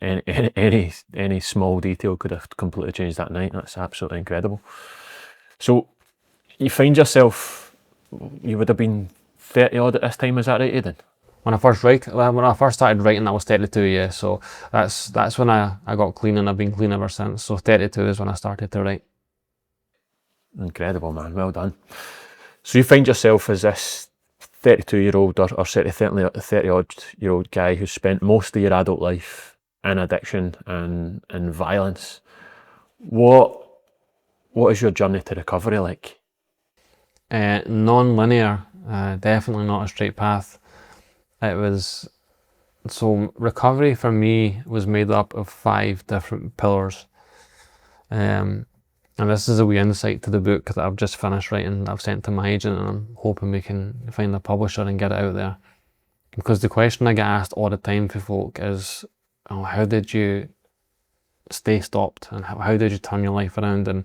any small detail could have completely changed that night. That's absolutely incredible. So you find yourself, you would have been 30 odd at this time, is that right, Aidan? When I first started writing, I was 32, yeah. So that's when I got clean, and I've been clean ever since. So 32 is when I started to write. Incredible, man. Well done. So you find yourself as this 32-year-old or certainly 30-odd-year-old guy who's spent most of your adult life in addiction and violence. What is your journey to recovery like? Non-linear, definitely not a straight path. So recovery for me was made up of 5 different pillars. And this is a wee insight to the book that I've just finished writing, that I've sent to my agent, and I'm hoping we can find a publisher and get it out there. Because the question I get asked all the time for folk is, oh, how did you stay stopped, and how did you turn your life around? And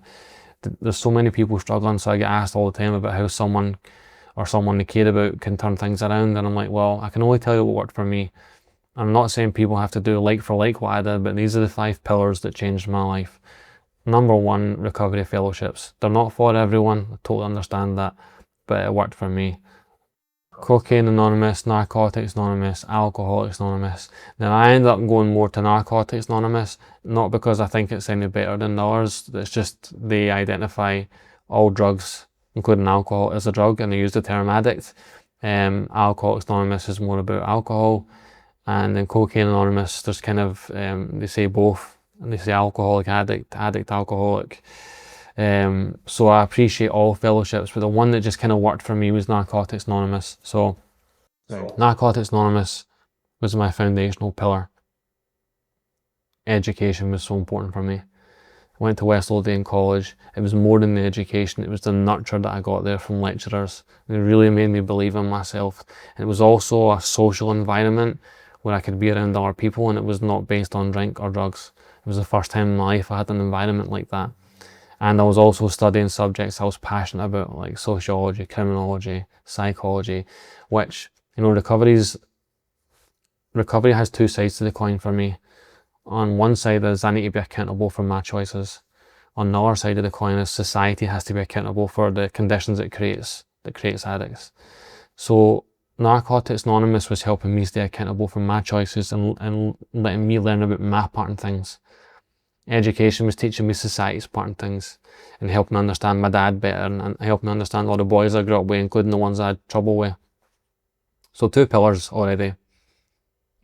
there's so many people struggling, so I get asked all the time about how someone they care about can turn things around, and I'm like, well, I can only tell you what worked for me. I'm not saying people have to do like for like what I did, but these are the 5 pillars that changed my life. Number 1, recovery fellowships. They're not for everyone, I totally understand that, but it worked for me. Cocaine Anonymous, Narcotics Anonymous, Alcoholics Anonymous. Now I ended up going more to Narcotics Anonymous, not because I think it's any better than the others, it's just they identify all drugs, including alcohol, as a drug, and they use the term addict. Alcoholics Anonymous is more about alcohol, and then Cocaine Anonymous, there's kind of, they say both, and they say alcoholic, addict, alcoholic. So I appreciate all fellowships, but the one that just kind of worked for me was Narcotics Anonymous. So Narcotics Anonymous was my foundational pillar. Education was so important for me. I went to West Lothian College. It was more than the education, it was the nurture that I got there from lecturers. It really made me believe in myself. And it was also a social environment where I could be around other people, and it was not based on drink or drugs. It was the first time in my life I had an environment like that. And I was also studying subjects I was passionate about, like sociology, criminology, psychology, which, you know, recovery has 2 sides to the coin for me. On one side is I need to be accountable for my choices. On the other side of the coin is society has to be accountable for the conditions it creates addicts. So Narcotics Anonymous was helping me stay accountable for my choices and letting me learn about my part in things. Education was teaching me society's part and things, and helping me understand my dad better, and helping me understand all the boys I grew up with, including the ones I had trouble with. So 2 pillars already: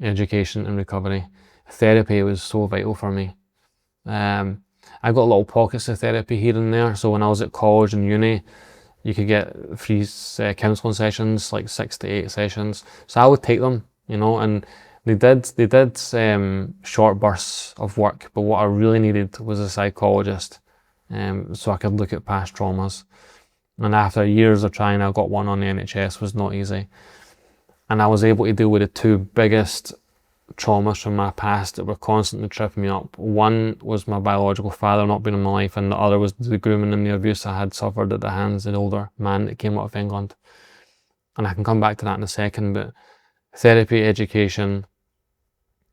education and recovery. Therapy was so vital for me. I got little pockets of therapy here and there. So when I was at college and uni, you could get free counselling sessions, like 6 to 8 sessions. So I would take them, and they did short bursts of work, but what I really needed was a psychologist, so I could look at past traumas. And after years of trying, I got one on the NHS. Was not easy. And I was able to deal with the 2 biggest traumas from my past that were constantly tripping me up. One was my biological father not being in my life, and the other was the grooming and the abuse I had suffered at the hands of the older man that came out of England. And I can come back to that in a second, but therapy, education,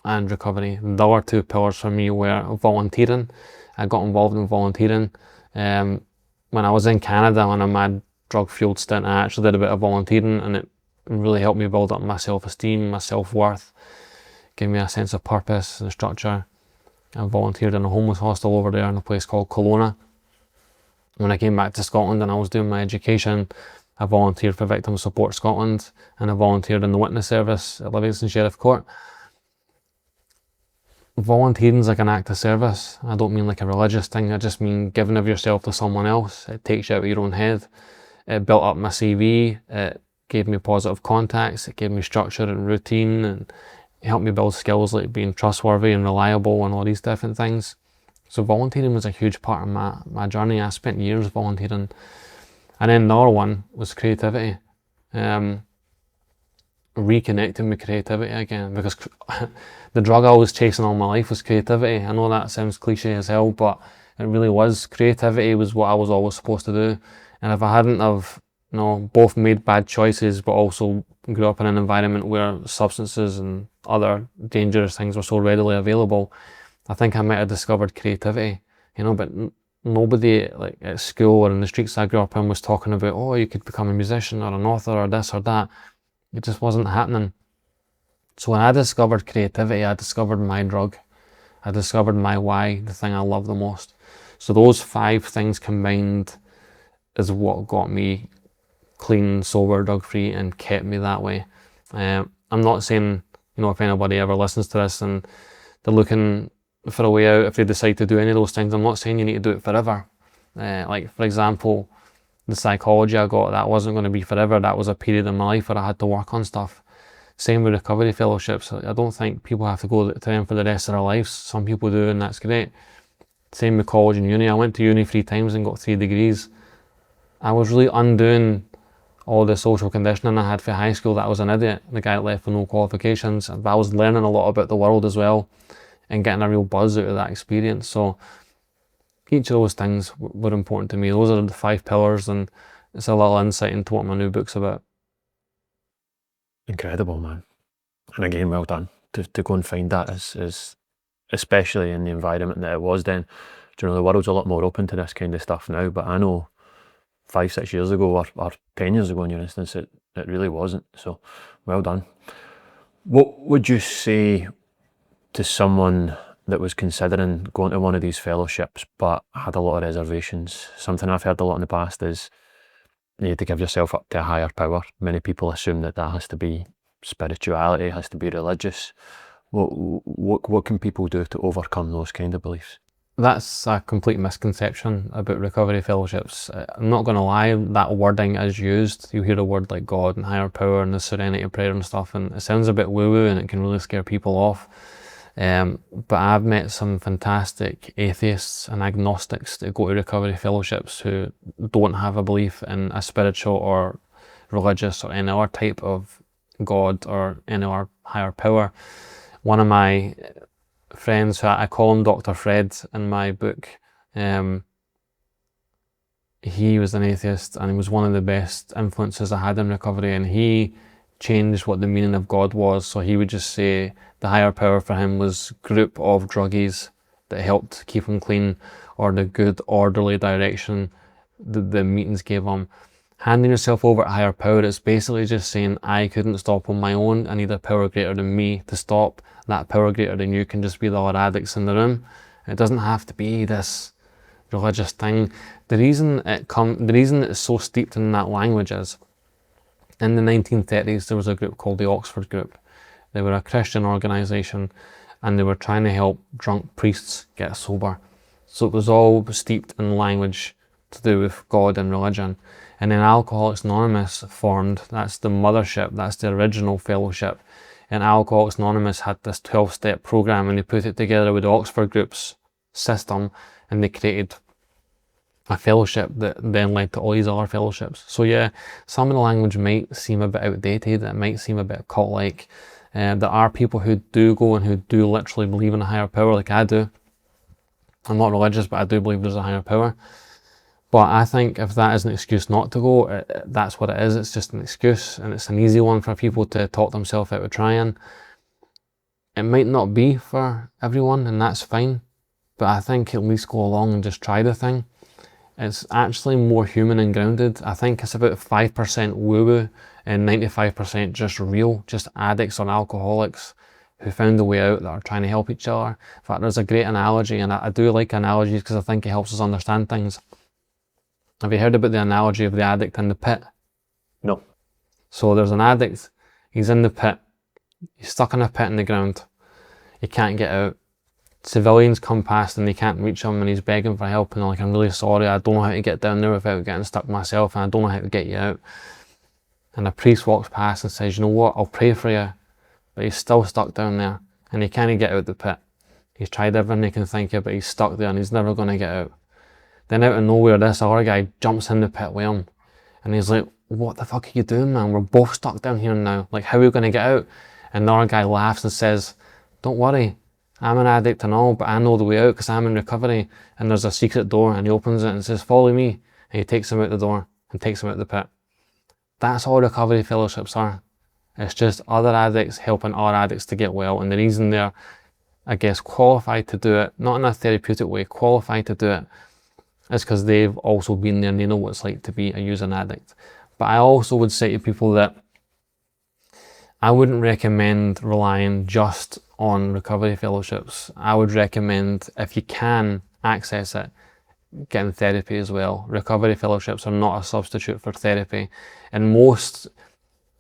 and recovery. The other 2 pillars for me were volunteering. I got involved in volunteering. When I was in Canada on a mad drug-fueled stint, I actually did a bit of volunteering, and it really helped me build up my self-esteem, my self-worth, gave me a sense of purpose and structure. I volunteered in a homeless hostel over there in a place called Kelowna. When I came back to Scotland and I was doing my education, I volunteered for Victim Support Scotland, and I volunteered in the witness service at Livingston Sheriff Court. Volunteering is like an act of service. I don't mean like a religious thing, I just mean giving of yourself to someone else. It takes you out of your own head. It built up my CV, it gave me positive contacts, it gave me structure and routine, and it helped me build skills like being trustworthy and reliable and all these different things. So volunteering was a huge part of my journey. I spent years volunteering. And then the other one was creativity. Reconnecting with creativity again, because the drug I was chasing all my life was creativity. I know that sounds cliche as hell, but it really was. Creativity was what I was always supposed to do. And if I hadn't have, both made bad choices, but also grew up in an environment where substances and other dangerous things were so readily available, I think I might have discovered creativity, but nobody like at school or in the streets I grew up in was talking about, oh, you could become a musician or an author or this or that. It just wasn't happening. So when I discovered creativity, I discovered my drug. I discovered my why, the thing I love the most. So those 5 things combined is what got me clean, sober, drug-free, and kept me that way. I'm not saying, if anybody ever listens to this and they're looking for a way out, if they decide to do any of those things, I'm not saying you need to do it forever. Like, for example, the psychology I got, that wasn't going to be forever. That was a period in my life where I had to work on stuff. Same with recovery fellowships. I don't think people have to go to them for the rest of their lives. Some people do, and that's great. Same with college and uni. I went to uni 3 times and got 3 degrees. I was really undoing all the social conditioning I had for high school, that I was an idiot, the guy that left with no qualifications. But I was learning a lot about the world as well and getting a real buzz out of that experience. So each of those things were important to me. Those are the 5 pillars, and it's a little insight into what my new book's about. Incredible, man. And again, well done to go and find that, is especially in the environment that it was then. The world's a lot more open to this kind of stuff now, but I know 5-6 years ago or 10 years ago in your instance, it really wasn't. So well done. What would you say to someone that was considering going to one of these fellowships but had a lot of reservations? Something I've heard a lot in the past is you need to give yourself up to a higher power. Many people assume that has to be spirituality, has to be religious. What can people do to overcome those kind of beliefs? That's a complete misconception about recovery fellowships. I'm not going to lie, that wording is used. You hear a word like God and higher power and the serenity of prayer and stuff, and it sounds a bit woo-woo and it can really scare people off. But I've met some fantastic atheists and agnostics that go to recovery fellowships who don't have a belief in a spiritual or religious or any other type of God or any other higher power. One of my friends, who I call him Dr. Fred in my book, he was an atheist and he was one of the best influences I had in recovery, and he changed what the meaning of God was. So he would just say the higher power for him was group of druggies that helped keep him clean, or the good orderly direction that the meetings gave him. Handing yourself over to higher power is basically just saying, I couldn't stop on my own, I need a power greater than me to stop. That power greater than you can just be the other addicts in the room, It doesn't have to be this religious thing. The reason it's so steeped in that language is, in the 1930s, there was a group called the Oxford Group. They were a Christian organisation, and they were trying to help drunk priests get sober. So it was all steeped in language to do with God and religion. And then Alcoholics Anonymous formed. That's the mothership, that's the original fellowship. And Alcoholics Anonymous had this 12-step program, and they put it together with the Oxford Group's system, and they created a fellowship that then led to all these other fellowships. So yeah, some of the language might seem a bit outdated, it might seem a bit cult-like. There are people who do go and who do literally believe in a higher power, like I do. I'm not religious, but I do believe there's a higher power. But I think if that is an excuse not to go, that's what it is. It's just an excuse, and it's an easy one for people to talk themselves out of trying. It might not be for everyone, and that's fine. But I think at least go along and just try the thing. It's actually more human and grounded. I think it's about 5% woo-woo and 95% just real, just addicts or alcoholics who found a way out that are trying to help each other. In fact, there's a great analogy, and I do like analogies because I think it helps us understand things. Have you heard about the analogy of the addict in the pit? No. So there's an addict, he's in the pit, he's stuck in a pit in the ground, he can't get out. Civilians come past and they can't reach him, and he's begging for help, and they're like, I'm really sorry, I don't know how to get down there without getting stuck myself, and I don't know how to get you out. And a priest walks past and says, you know what, I'll pray for you. But he's still stuck down there, and he can't get out the pit. He's tried everything he can think of, but he's stuck there and he's never going to get out. Then out of nowhere, this other guy jumps in the pit with him, and he's like, what the fuck are you doing, man? We're both stuck down here now. Like, how are we going to get out? And the other guy laughs and says, don't worry, I'm an addict and all, but I know the way out because I'm in recovery, and there's a secret door, and he opens it and says, follow me, and he takes him out the door and takes him out the pit. That's all recovery fellowships are. It's just other addicts helping other addicts to get well, and the reason they're, I guess, qualified to do it, not in a therapeutic way, qualified to do it, is because they've also been there and they know what it's like to be a using addict. But I also would say to people that I wouldn't recommend relying just on recovery fellowships. I would recommend, if you can access it, getting therapy as well. Recovery fellowships are not a substitute for therapy, and most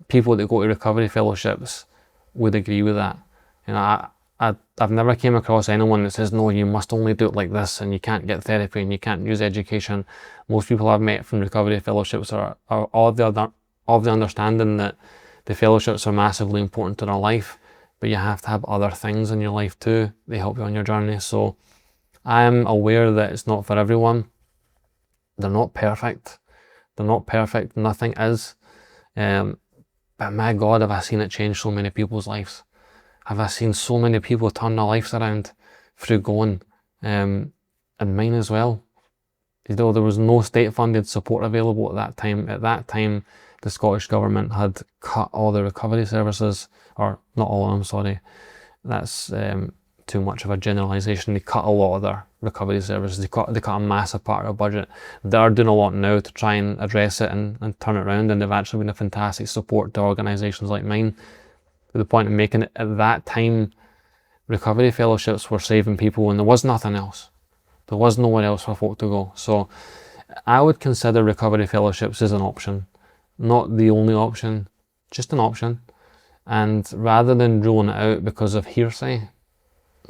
people that go to recovery fellowships would agree with that. You know, I've never came across anyone that says, no, you must only do it like this, and you can't get therapy, and you can't use education. Most people I've met from recovery fellowships are of the understanding that the fellowships are massively important to their life, but you have to have other things in your life too. They help you on your journey. So I am aware that it's not for everyone. They're not perfect. They're not perfect. Nothing is. But my God, have I seen it change so many people's lives. Have I seen so many people turn their lives around through going, and mine as well. You know, there was no state-funded support available at that time. At that time, the Scottish Government had cut all the recovery services, or not all of them, sorry. That's too much of a generalisation. They cut a lot of their recovery services. They cut a massive part of their budget. They are doing a lot now to try and address it and turn it around, and they've actually been a fantastic support to organisations like mine. To the point of making it, at that time, recovery fellowships were saving people and there was nothing else. There was nowhere else for folk to go. So I would consider recovery fellowships as an option. Not the only option, just an option. And rather than ruling it out because of hearsay,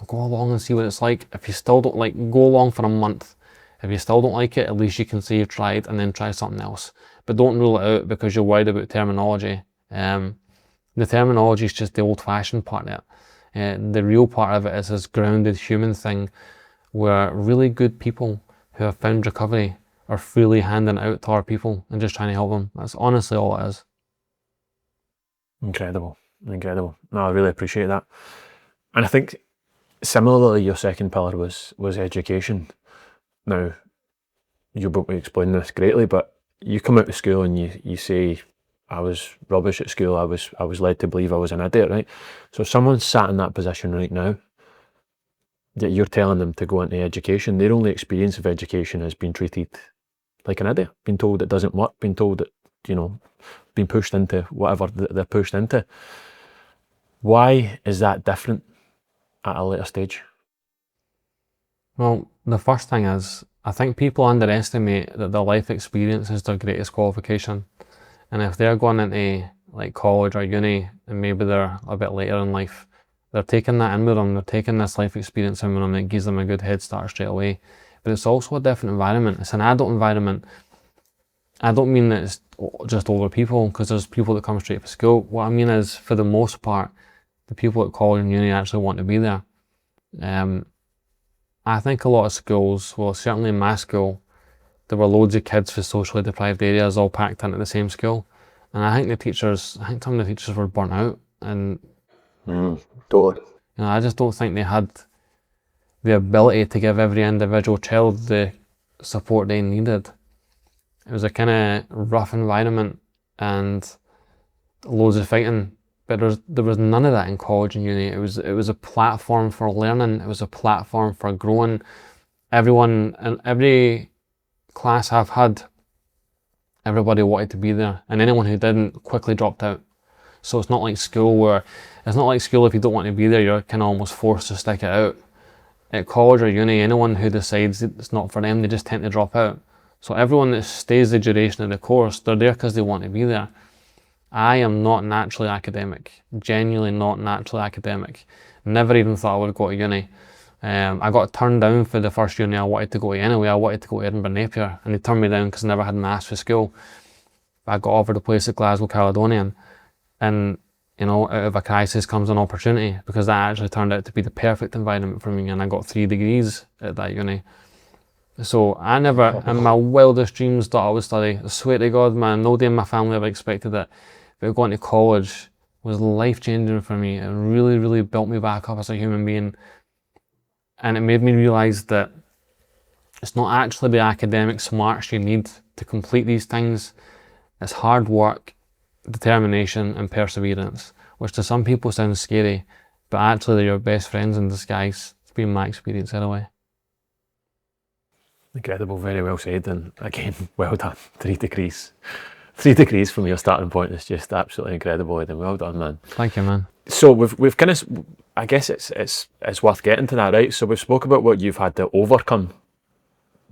go along and see what it's like. If you still don't like, go along for a month. If you still don't like it, at least you can say you've tried and then try something else. But don't rule it out because you're worried about terminology. The terminology is just the old-fashioned part of it. The real part of it is this grounded human thing where really good people who have found recovery are freely handing out to our people and just trying to help them. That's honestly all it is. Incredible. No, I really appreciate that. And I think similarly, your second pillar was education. Now, you'll be able to explain this greatly, but you come out of school and you say, I was rubbish at school, I was led to believe I was an idiot, right? So if someone's sat in that position right now, that you're telling them to go into education, their only experience of education has been treated like an idiot, being told it doesn't work, being told that, you know, being pushed into whatever they're pushed into. Why is that different at a later stage? Well, the first thing is, I think people underestimate that their life experience is their greatest qualification. And if they're going into like college or uni, and maybe they're a bit later in life, they're taking that in with them, they're taking this life experience in with them, and it gives them a good head start straight away. But it's also a different environment. It's an adult environment. I don't mean that it's just older people, because there's people that come straight from school. What I mean is, for the most part, the people at college and uni actually want to be there. I think a lot of schools, well, certainly in my school, there were loads of kids from socially deprived areas all packed into the same school. And I think some of the teachers were burnt out. And Totally. I just don't think they had the ability to give every individual child the support they needed. It was a kind of rough environment and loads of fighting, but there was none of that in college and uni. It was a platform for learning. It was a platform for growing. Everyone in every class I've had, everybody wanted to be there, and anyone who didn't quickly dropped out. So it's not like school if you don't want to be there, you're kind of almost forced to stick it out. At college or uni, anyone who decides it's not for them, they just tend to drop out. So everyone that stays the duration of the course, they're there because they want to be there. I am not naturally academic, genuinely not naturally academic. Never even thought I would go to uni. I got turned down for the first uni I wanted to go to anyway. I wanted to go to Edinburgh Napier, and they turned me down because I never had maths for school. I got offered a place at Glasgow Caledonian, and out of a crisis comes an opportunity, because that actually turned out to be the perfect environment for me, and I got 3 degrees at that uni. So I never, in my wildest dreams, thought I would study. I swear to God, man, no day in my family ever expected it. But going to college was life-changing for me. It really, really built me back up as a human being. And it made me realise that it's not actually the academic smarts you need to complete these things. It's hard work, determination and perseverance, which to some people sounds scary, but actually they're your best friends in disguise. It's been my experience anyway. Incredible, very well said, and again, well done. 3 degrees. 3 degrees from your starting point is just absolutely incredible, Aidan. Well done, man. Thank you, man. So we've kind of, I guess it's worth getting to that, right? So we've spoke about what you've had to overcome,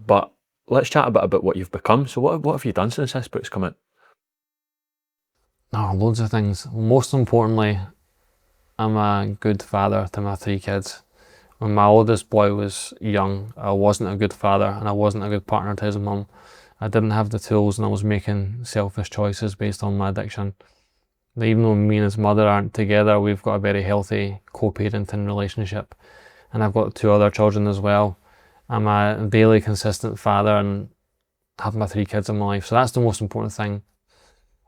but let's chat a bit about what you've become. So what have you done since this book's come out? Oh, loads of things. Most importantly, I'm a good father to my 3 kids. When my oldest boy was young, I wasn't a good father, and I wasn't a good partner to his mum. I didn't have the tools, and I was making selfish choices based on my addiction. Even though me and his mother aren't together, we've got a very healthy co-parenting relationship. And I've got 2 other children as well. I'm a daily consistent father and have my 3 kids in my life. So that's the most important thing.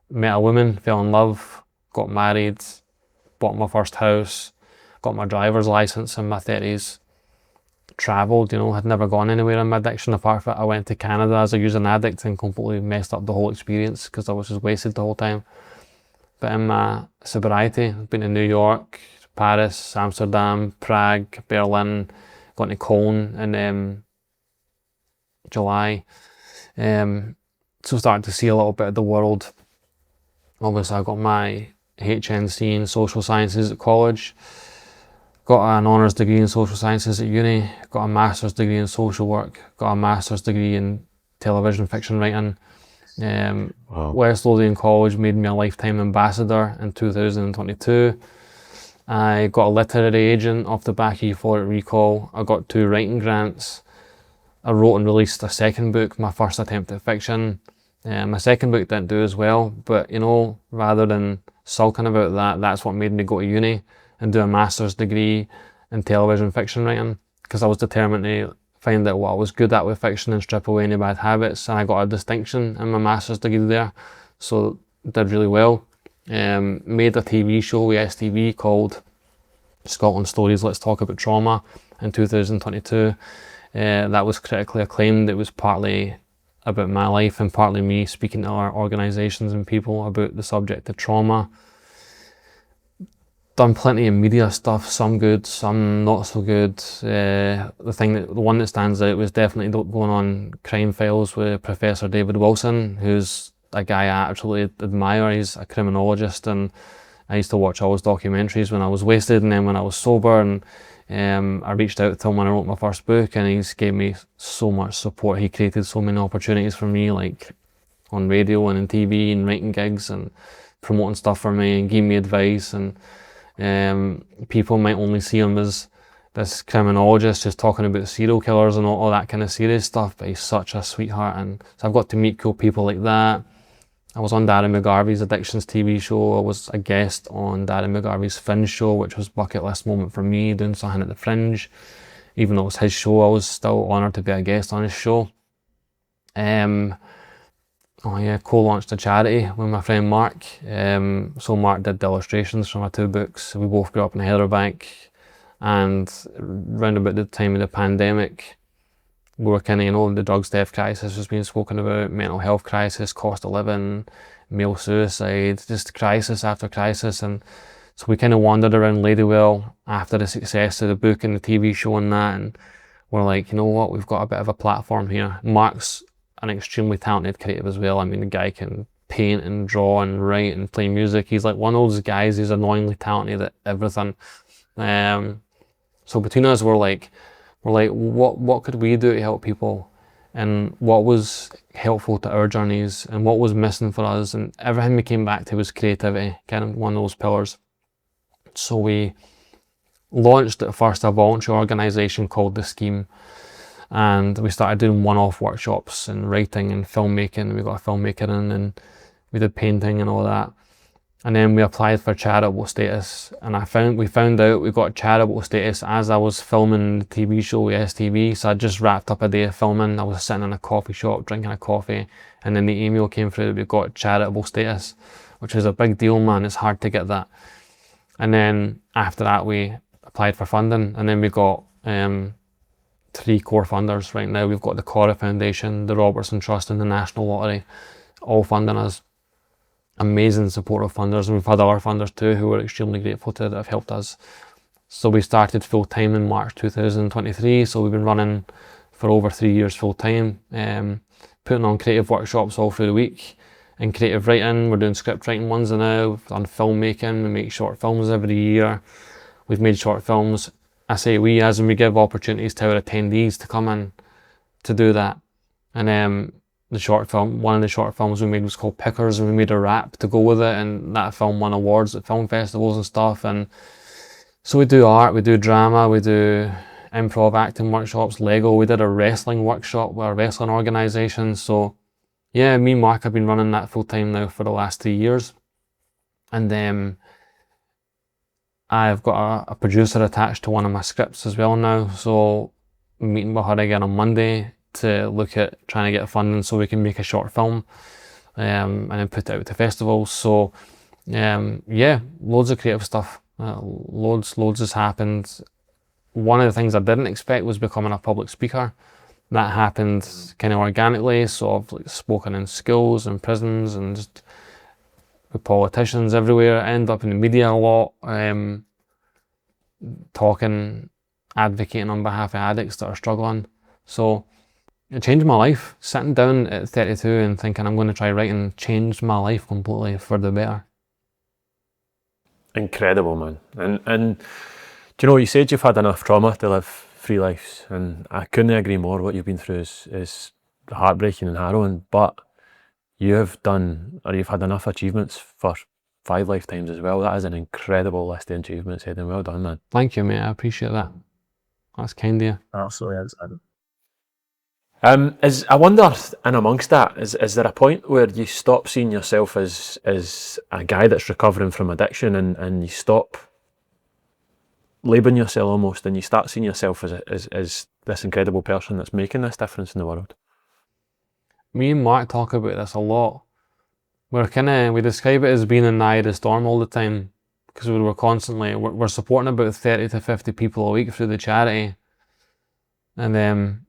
Met a woman, fell in love, got married, bought my first house, got my driver's license in my 30s, travelled, had never gone anywhere in my addiction apart from I went to Canada as a using addict and completely messed up the whole experience because I was just wasted the whole time. But in my sobriety, I've been to New York, Paris, Amsterdam, Prague, Berlin, gone to Cologne in July. So starting to see a little bit of the world. Obviously I got my HNC in social sciences at college, got an honours degree in social sciences at uni, got a master's degree in social work, got a master's degree in television fiction writing. Wow. West Lothian College made me a lifetime ambassador in 2022. I got a literary agent off the back of Euphoric Recall. I got 2 writing grants. I wrote and released a second book, my first attempt at fiction. My second book didn't do as well, but rather than sulking about that, that's what made me go to uni and do a master's degree in television fiction writing, because I was determined to find out what I was good at with fiction and strip away any bad habits, and I got a distinction in my master's degree there, so did really well. Made a TV show with STV called Scotland Stories, Let's Talk About Trauma in 2022. That was critically acclaimed. It was partly about my life and partly me speaking to our organisations and people about the subject of trauma. Done plenty of media stuff, some good, some not so good. The one that stands out was definitely going on Crime Files with Professor David Wilson, who's a guy I absolutely admire. He's a criminologist, and I used to watch all his documentaries when I was wasted and then when I was sober, and I reached out to him when I wrote my first book, and he's gave me so much support. He created so many opportunities for me, like on radio and in TV and writing gigs and promoting stuff for me and giving me advice. And people might only see him as this criminologist just talking about serial killers and all that kind of serious stuff, but he's such a sweetheart. And so I've got to meet cool people like that. I was on Darren McGarvey's Addictions TV show. I was a guest on Darren McGarvey's Fringe show, which was bucket list moment for me, doing something at the Fringe. Even though it was his show, I was still honoured to be a guest on his show. Co-launched a charity with my friend Mark. So Mark did the illustrations for my 2 books. We both grew up in Heatherbank, and round about the time of the pandemic, we were kind of, the drugs death crisis was being spoken about, mental health crisis, cost of living, male suicide, just crisis after crisis. And so we kind of wandered around Ladywell after the success of the book and the TV show and that, and we're like, you know what, we've got a bit of a platform here. Mark's an extremely talented creative as well. I mean, the guy can paint and draw and write and play music. He's like one of those guys who's annoyingly talented at everything. So between us, we're like, what could we do to help people, and what was helpful to our journeys, and what was missing for us, and everything we came back to was creativity, kind of one of those pillars. So we launched at first a voluntary organisation called The Scheme, and we started doing one-off workshops and writing and filmmaking. We got a filmmaker in, and we did painting and all that. And then we applied for charitable status, and we found out we got charitable status as I was filming the TV show with STV. So I just wrapped up a day of filming. I was sitting in a coffee shop drinking a coffee, and then the email came through that we got charitable status, which is a big deal, man. It's hard to get that. And then after that, we applied for funding, and then we got 3 core funders right now. We've got the Cora Foundation, the Robertson Trust, and the National Lottery, all funding us. Amazing supportive funders, and we've had other funders too who we're extremely grateful to that have helped us. So we started full time in March 2023, so we've been running for over 3 years full time, putting on creative workshops all through the week in creative writing. We're doing script writing ones now. We've done filmmaking. We make short films every year. We've made short films. I say we, as in we give opportunities to our attendees to come in to do that. And one of the short films we made was called Pickers, and we made a rap to go with it, and that film won awards at film festivals and stuff. And so we do art, we do drama, we do improv acting workshops, Lego. We did a wrestling workshop with a wrestling organisation. So yeah, me and Mark have been running that full time now for the last 3 years. And I've got a producer attached to one of my scripts as well now. So I'm meeting with her again on Monday to look at trying to get funding so we can make a short film and then put it out to festivals. So loads of creative stuff. Loads has happened. One of the things I didn't expect was becoming a public speaker. That happened kind of organically. So I've spoken in schools and prisons and just with politicians everywhere. I end up in the media a lot, talking, advocating on behalf of addicts that are struggling. So it changed my life. Sitting down at 32 and thinking I'm going to try writing changed my life completely for the better. Incredible, man. And do you know, you said you've had enough trauma to live 3 lives, and I couldn't agree more. What you've been through is heartbreaking and harrowing, but you've had enough achievements for 5 lifetimes as well. That is an incredible list of achievements, Aidan. Well done, man. Thank you, mate. I appreciate that. That's kind of you. Absolutely is. I wonder, in amongst that, is there a point where you stop seeing yourself as a guy that's recovering from addiction, and you stop labelling yourself almost, and you start seeing yourself as this incredible person that's making this difference in the world? Me and Mark talk about this a lot. We describe it as being in the eye of the storm all the time, because we're supporting about 30 to 50 people a week through the charity, and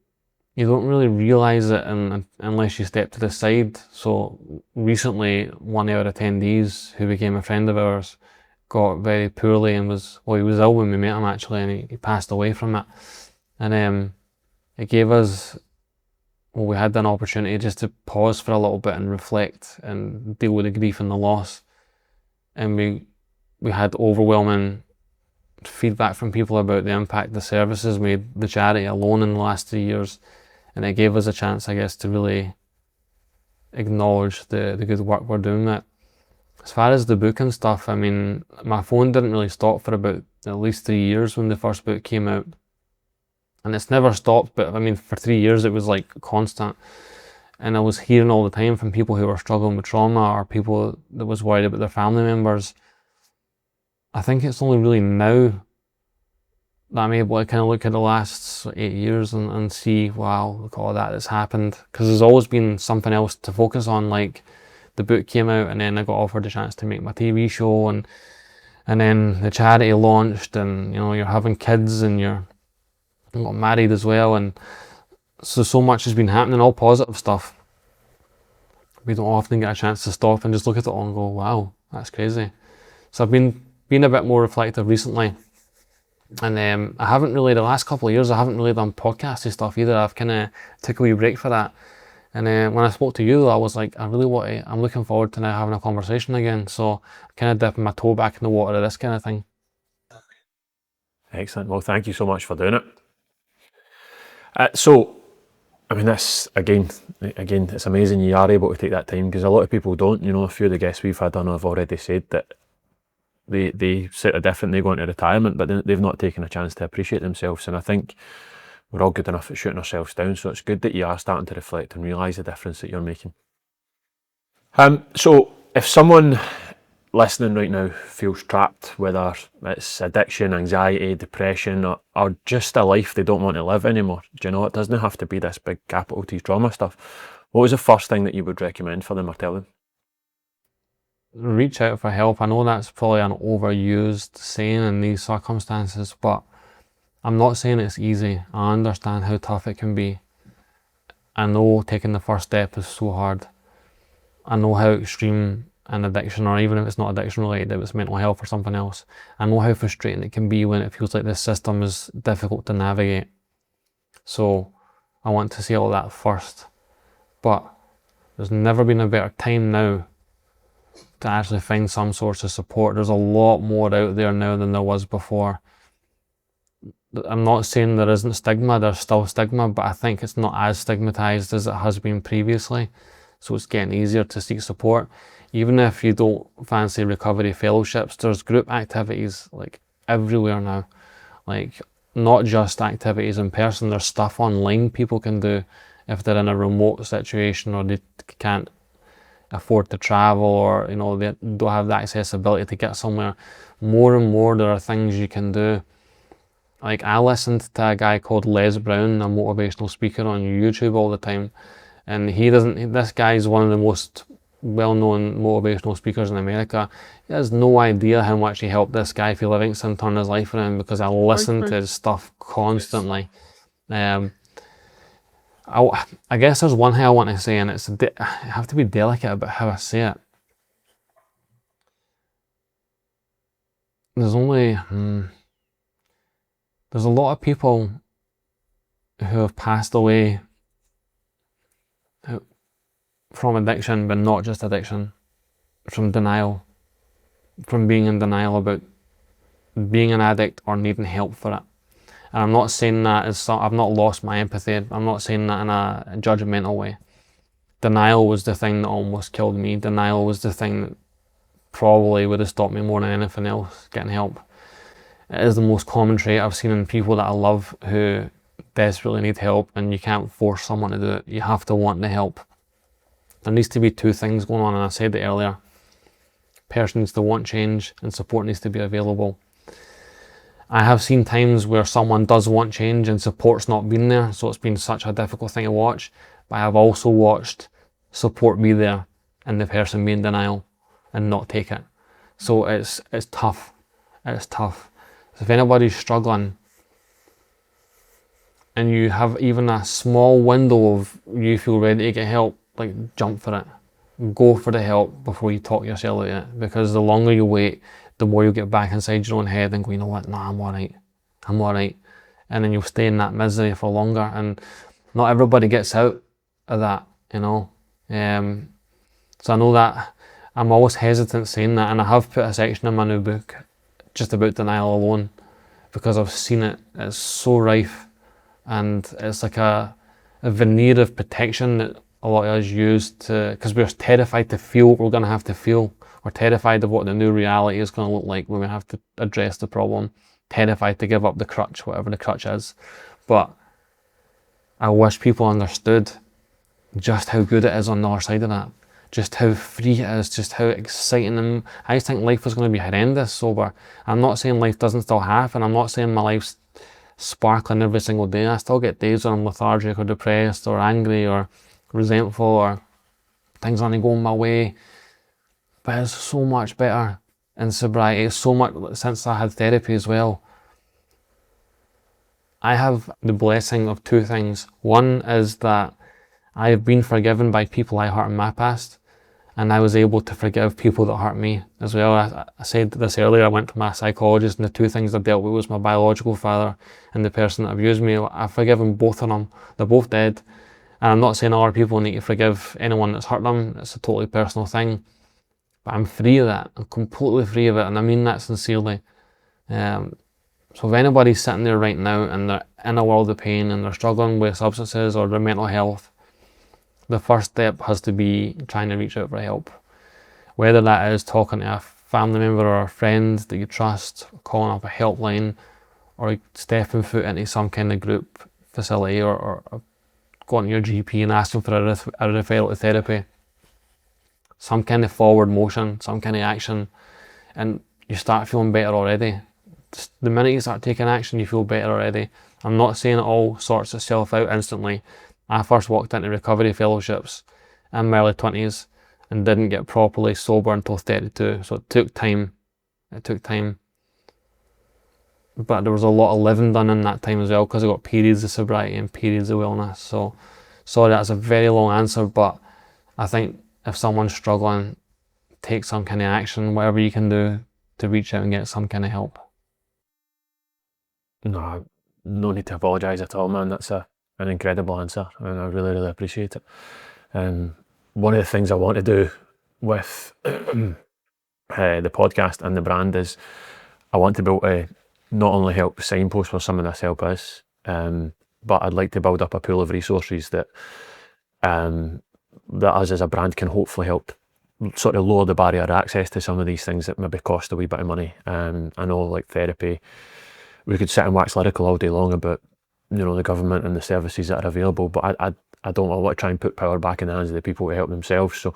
you don't really realise it unless you step to the side. So recently, one of our attendees, who became a friend of ours, got very poorly and he was ill when we met him actually, and he passed away from it. And it gave us, we had an opportunity just to pause for a little bit and reflect and deal with the grief and the loss. And we had overwhelming feedback from people about the impact the services made, the charity alone in the last 3 years, and it gave us a chance, I guess, to really acknowledge the good work we're doing with it. As far as the book and stuff, I mean, my phone didn't really stop for about at least 3 years when the first book came out. And it's never stopped, but I mean, for 3 years it was like constant. And I was hearing all the time from people who were struggling with trauma or people that was worried about their family members. I think it's only really now that I'm able to kind of look at the last 8 years and see, wow, look at all that that's happened. Because there's always been something else to focus on, like the book came out and then I got offered the chance to make my TV show and then the charity launched and, you know, you're having kids and you're got married as well, and so much has been happening, all positive stuff. We don't often get a chance to stop and just look at it all and go, wow, that's crazy. So I've been a bit more reflective recently, and I haven't really, the last couple of years, I haven't really done podcasty stuff either. I've kind of took a wee break for that, and when I spoke to you, I was like, I'm looking forward to now having a conversation again, so kind of dipping my toe back in the water of this kind of thing. Excellent. Well, thank you so much for doing it. So, I mean, this, again, it's amazing you are able to take that time, because a lot of people don't. You know, a few of the guests we've had on have already said that they sort of different, they go into retirement, but they've not taken a chance to appreciate themselves. And I think we're all good enough at shooting ourselves down, so it's good that you are starting to reflect and realise the difference that you're making. So, if someone listening right now feels trapped, whether it's addiction, anxiety, depression, or just a life they don't want to live anymore, do you know, it doesn't have to be this big capital T trauma stuff. What was the first thing that you would recommend for them or tell them? Reach out for help. I know that's probably an overused saying in these circumstances, but I'm not saying it's easy. I understand how tough it can be. I know taking the first step is so hard. I know how extreme an addiction, or even if it's not addiction related, if it's mental health or something else, I know how frustrating it can be when it feels like this system is difficult to navigate. So I want to say all that first. But there's never been a better time now to actually find some source of support. There's a lot more out there now than there was before. I'm not saying there isn't stigma, there's still stigma, but I think it's not as stigmatized as it has been previously. So it's getting easier to seek support. Even if you don't fancy recovery fellowships, there's group activities like everywhere now. Like, not just activities in person, there's stuff online people can do if they're in a remote situation or they can't afford to travel, or, you know, they don't have the accessibility to get somewhere. More and more there are things you can do. Like, I listened to a guy called Les Brown, a motivational speaker on YouTube all the time, and this guy is one of the most well-known motivational speakers in America. He has no idea how much he helped this guy for Livingston turn his life around, because I listen to his stuff constantly. I guess there's one thing I want to say, and I have to be delicate about how I say it. There's a lot of people who have passed away from addiction, but not just addiction, from denial, from being in denial about being an addict or needing help for it. And I'm not saying that I've not lost my empathy. I'm not saying that in a judgmental way. Denial was the thing that almost killed me. Denial was the thing that probably would have stopped me more than anything else getting help. It is the most common trait I've seen in people that I love who desperately need help, and you can't force someone to do it. You have to want the help. There needs to be two things going on, and I said it earlier. Person needs to want change, and support needs to be available. I have seen times where someone does want change and support's not been there, so it's been such a difficult thing to watch. But I have also watched support be there and the person be in denial and not take it. So it's tough. It's tough. So if anybody's struggling and you have even a small window of you feel ready to get help, like, jump for it. Go for the help before you talk yourself out of it, because the longer you wait, the more you'll get back inside your own head and go, you know what, nah, I'm alright. And then you'll stay in that misery for longer, and not everybody gets out of that, you know. So I know that I'm always hesitant saying that, and I have put a section in my new book just about denial alone, because I've seen it. It's so rife, and it's like a veneer of protection that a lot of us use because we're terrified to feel what we're going to have to feel. We're terrified of what the new reality is going to look like when we have to address the problem. Terrified to give up the crutch, whatever the crutch is. But I wish people understood just how good it is on the other side of that. Just how free it is, just how exciting. And I just think life is going to be horrendous sober. I'm not saying life doesn't still happen. I'm not saying my life's sparkling every single day. I still get days when I'm lethargic or depressed or angry or resentful or things aren't going my way. But it's so much better in sobriety. It's so much since I had therapy as well. I have the blessing of two things. One is that I have been forgiven by people I hurt in my past, and I was able to forgive people that hurt me as well. I said this earlier, I went to my psychologist, and the two things I dealt with was my biological father and the person that abused me. I've forgiven both of them. They're both dead. And I'm not saying other people need to forgive anyone that's hurt them. It's a totally personal thing. But I'm free of that. I'm completely free of it, and I mean that sincerely. So if anybody's sitting there right now and they're in a world of pain and they're struggling with substances or their mental health, the first step has to be trying to reach out for help. Whether that is talking to a family member or a friend that you trust, calling up a helpline, or stepping foot into some kind of group facility, or going to your GP and asking for a referral to therapy. Some kind of forward motion, some kind of action, and you start feeling better already. Just the minute you start taking action, you feel better already. I'm not saying it all sorts itself out instantly. I first walked into recovery fellowships in my early 20s and didn't get properly sober until 32. So it took time. But there was a lot of living done in that time as well, because I got periods of sobriety and periods of wellness. So sorry, that's a very long answer, but I think if someone's struggling, take some kind of action, whatever you can do to reach out and get some kind of help. No need to apologise at all, man. That's an incredible answer, and I really, really appreciate it. One of the things I want to do with the podcast and the brand is I want to be able to not only help signpost where some of this help is, but I'd like to build up a pool of resources that us as a brand can hopefully help sort of lower the barrier of access to some of these things that maybe cost a wee bit of money. I know, like therapy, we could sit and wax lyrical all day long about, the government and the services that are available, but I don't want to try and put power back in the hands of the people to help themselves. So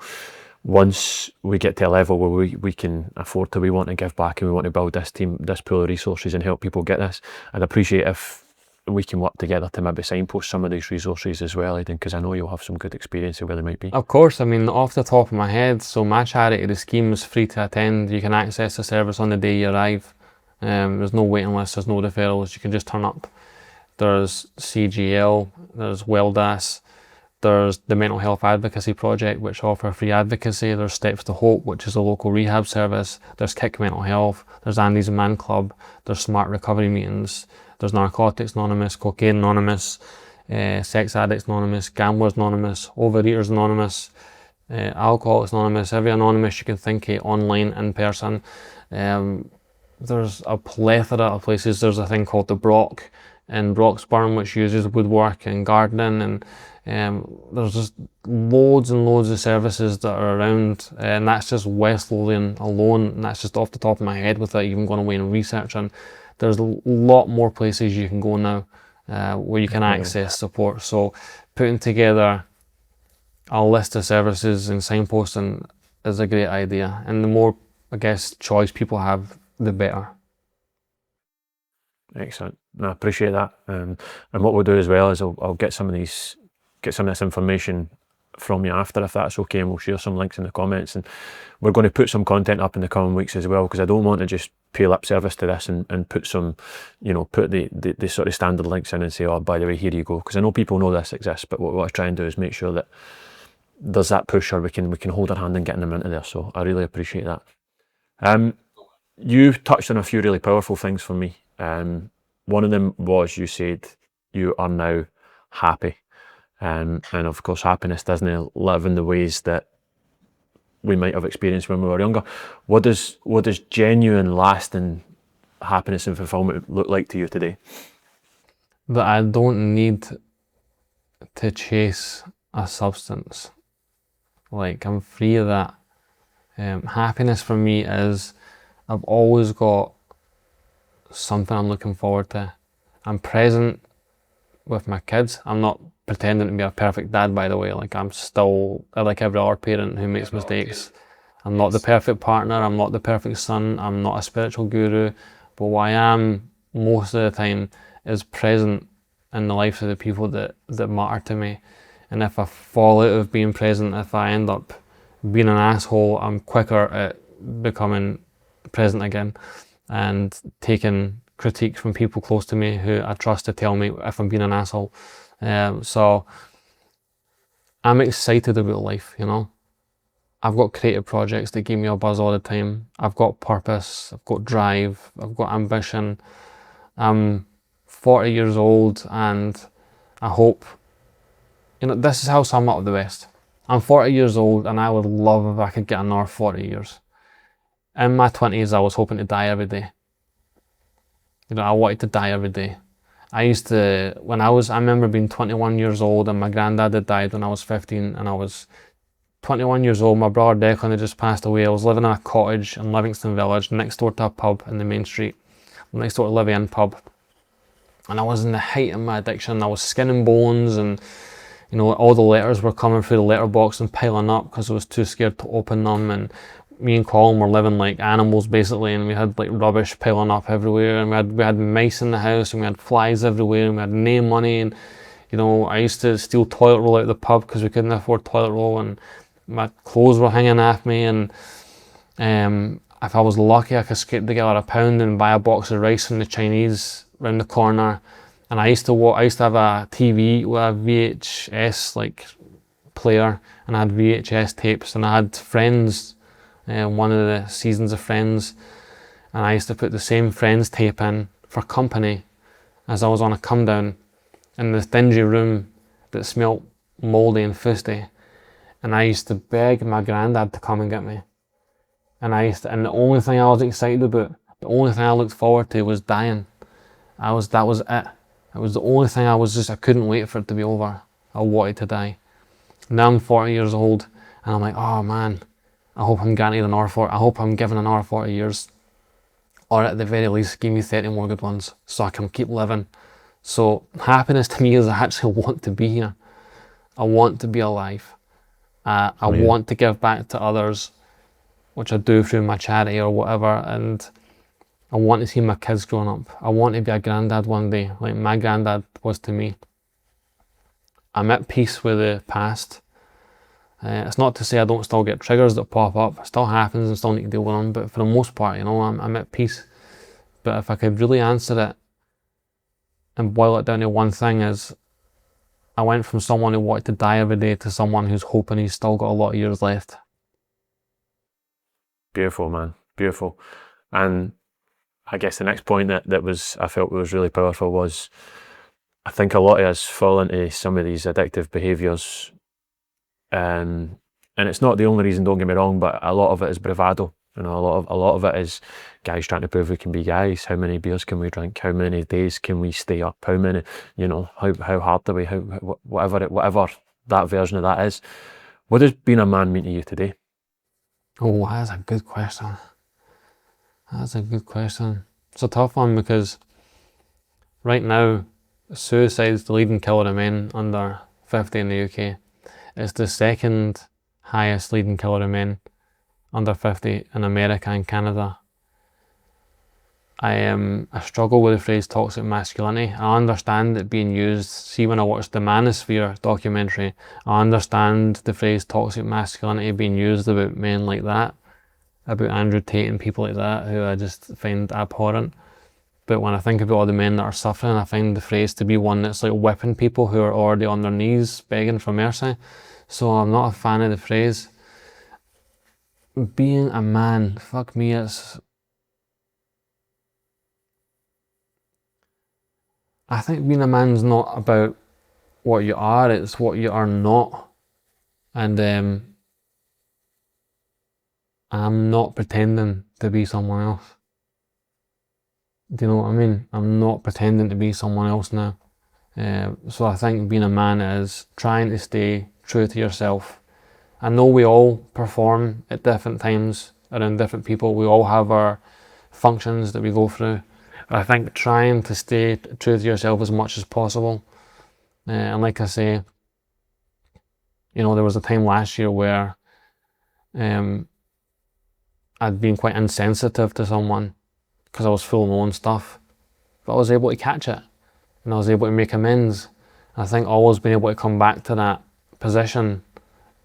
once we get to a level where we can afford to, we want to give back and we want to build this pool of resources and help people get this, I'd appreciate if we can work together to maybe signpost some of these resources as well, Aidan, because I know you'll have some good experience of where they might be. Of course, I mean, off the top of my head, so my charity, the scheme is free to attend. You can access the service on the day you arrive. There's no waiting list, there's no referrals, you can just turn up. There's CGL, there's WellDAS, there's the Mental Health Advocacy Project, which offer free advocacy. There's Steps to Hope, which is a local rehab service. There's Kick Mental Health, there's Andy's Man Club, there's Smart Recovery Meetings, there's Narcotics Anonymous, Cocaine Anonymous, Sex Addicts Anonymous, Gamblers Anonymous, Overeaters Anonymous, Alcoholics Anonymous, every anonymous you can think of, online, in person. There's a plethora of places. There's a thing called the Brock in Broxburn, which uses woodwork and gardening, and there's just loads and loads of services that are around, and that's just West Lothian alone, and that's just off the top of my head without even going away and researching. There's a lot more places you can go now where you can access support. So putting together a list of services and signposting is a great idea, and the more, I guess, choice people have, the better. Excellent. No, I appreciate that. And what we'll do as well is I'll get some of this information from you after, if that's okay, and we'll share some links in the comments. And we're going to put some content up in the coming weeks as well, because I don't want to just pay lip service to this and put some, put the sort of standard links in and say, oh, by the way, here you go, because I know people know this exists, but what I try and do is make sure that there's that push, or we can hold our hand in getting them into there. So I really appreciate that. You've touched on a few really powerful things for me. One of them was, you said you are now happy, and of course happiness doesn't live in the ways that we might have experienced when we were younger. What does genuine, lasting happiness and fulfillment look like to you today? That I don't need to chase a substance. Like, I'm free of that. Happiness for me is, I've always got something I'm looking forward to. I'm present with my kids. I'm not pretending to be a perfect dad, by the way. Like, I'm still like every other parent who makes mistakes. I'm not the perfect partner, I'm not the perfect son, I'm not a spiritual guru, but what I am most of the time is present in the lives of the people that matter to me. And if I fall out of being present, if I end up being an asshole, I'm quicker at becoming present again and taking critique from people close to me who I trust to tell me if I'm being an asshole. So I'm excited about life, you know. I've got creative projects that give me a buzz all the time. I've got purpose, I've got drive, I've got ambition. I'm 40 years old and I hope, you know, this is how I sum up the best. I'm 40 years old and I would love if I could get another 40 years. In my 20s, I was hoping to die every day. You know, I wanted to die every day. I remember being 21 years old and my granddad had died when I was 15 and I was 21 years old. My brother Declan had just passed away. I was living in a cottage in Livingston village next door to a pub in the main street, next door to Livingston pub. And I was in the height of my addiction. I was skin and bones, and you know, all the letters were coming through the letterbox and piling up because I was too scared to open them. And me and Colin were living like animals basically, and we had like rubbish piling up everywhere, and we had mice in the house, and we had flies everywhere, and we had no money. And you know, I used to steal toilet roll out of the pub because we couldn't afford toilet roll, and my clothes were hanging off me. And if I was lucky, I could scrape together £1 and buy a box of rice from the Chinese round the corner. And I used to have a TV with a VHS like player, and I had VHS tapes, and I had Friends, one of the seasons of Friends, and I used to put the same Friends tape in for company as I was on a come down in this dingy room that smelt mouldy and fusty. And I used to beg my granddad to come and get me. And the only thing I was excited about, the only thing I looked forward to was dying. That was it. It was the only thing I couldn't wait for it to be over. I wanted to die. Now I'm 40 years old and I'm like, oh man, I hope I'm guaranteed another 40. I hope I'm given another 40 years. Or at the very least, give me 30 more good ones so I can keep living. So happiness to me is I actually want to be here. I want to be alive. I want to give back to others, which I do through my charity or whatever, and I want to see my kids growing up. I want to be a granddad one day, like my granddad was to me. I'm at peace with the past. It's not to say I don't still get triggers that pop up. It still happens and still need to deal with them, but for the most part, you know, I'm at peace. But if I could really answer it and boil it down to one thing, is I went from someone who wanted to die every day to someone who's hoping he's still got a lot of years left. Beautiful, man. Beautiful. And I guess the next point that I felt was really powerful was, I think a lot of us fall into some of these addictive behaviours, and it's not the only reason, don't get me wrong, but a lot of it is bravado. You know, a lot of it is guys trying to prove we can be guys. How many beers can we drink? How many days can we stay up? How many, you know, how hard do we? Whatever that version of that is. What does being a man mean to you today? Oh, that's a good question. That's a good question. It's a tough one because right now, suicide is the leading killer of men under 50 in the UK. It's the second highest leading killer of men under 50 in America and Canada. I struggle with the phrase toxic masculinity. I understand it being used. See, when I watched the Manosphere documentary, I understand the phrase toxic masculinity being used about men like that, about Andrew Tate and people like that, who I just find abhorrent. But when I think about all the men that are suffering, I find the phrase to be one that's like whipping people who are already on their knees begging for mercy. So I'm not a fan of the phrase. Being a man, fuck me, I think being a man's not about what you are, it's what you are not. And I'm not pretending to be someone else. Do you know what I mean? I'm not pretending to be someone else now. So I think being a man is trying to stay true to yourself. I know we all perform at different times around different people. We all have our functions that we go through. I think trying to stay true to yourself as much as possible. And like I say, there was a time last year where I'd been quite insensitive to someone because I was full of my own stuff. But I was able to catch it and I was able to make amends. I think always being able to come back to that position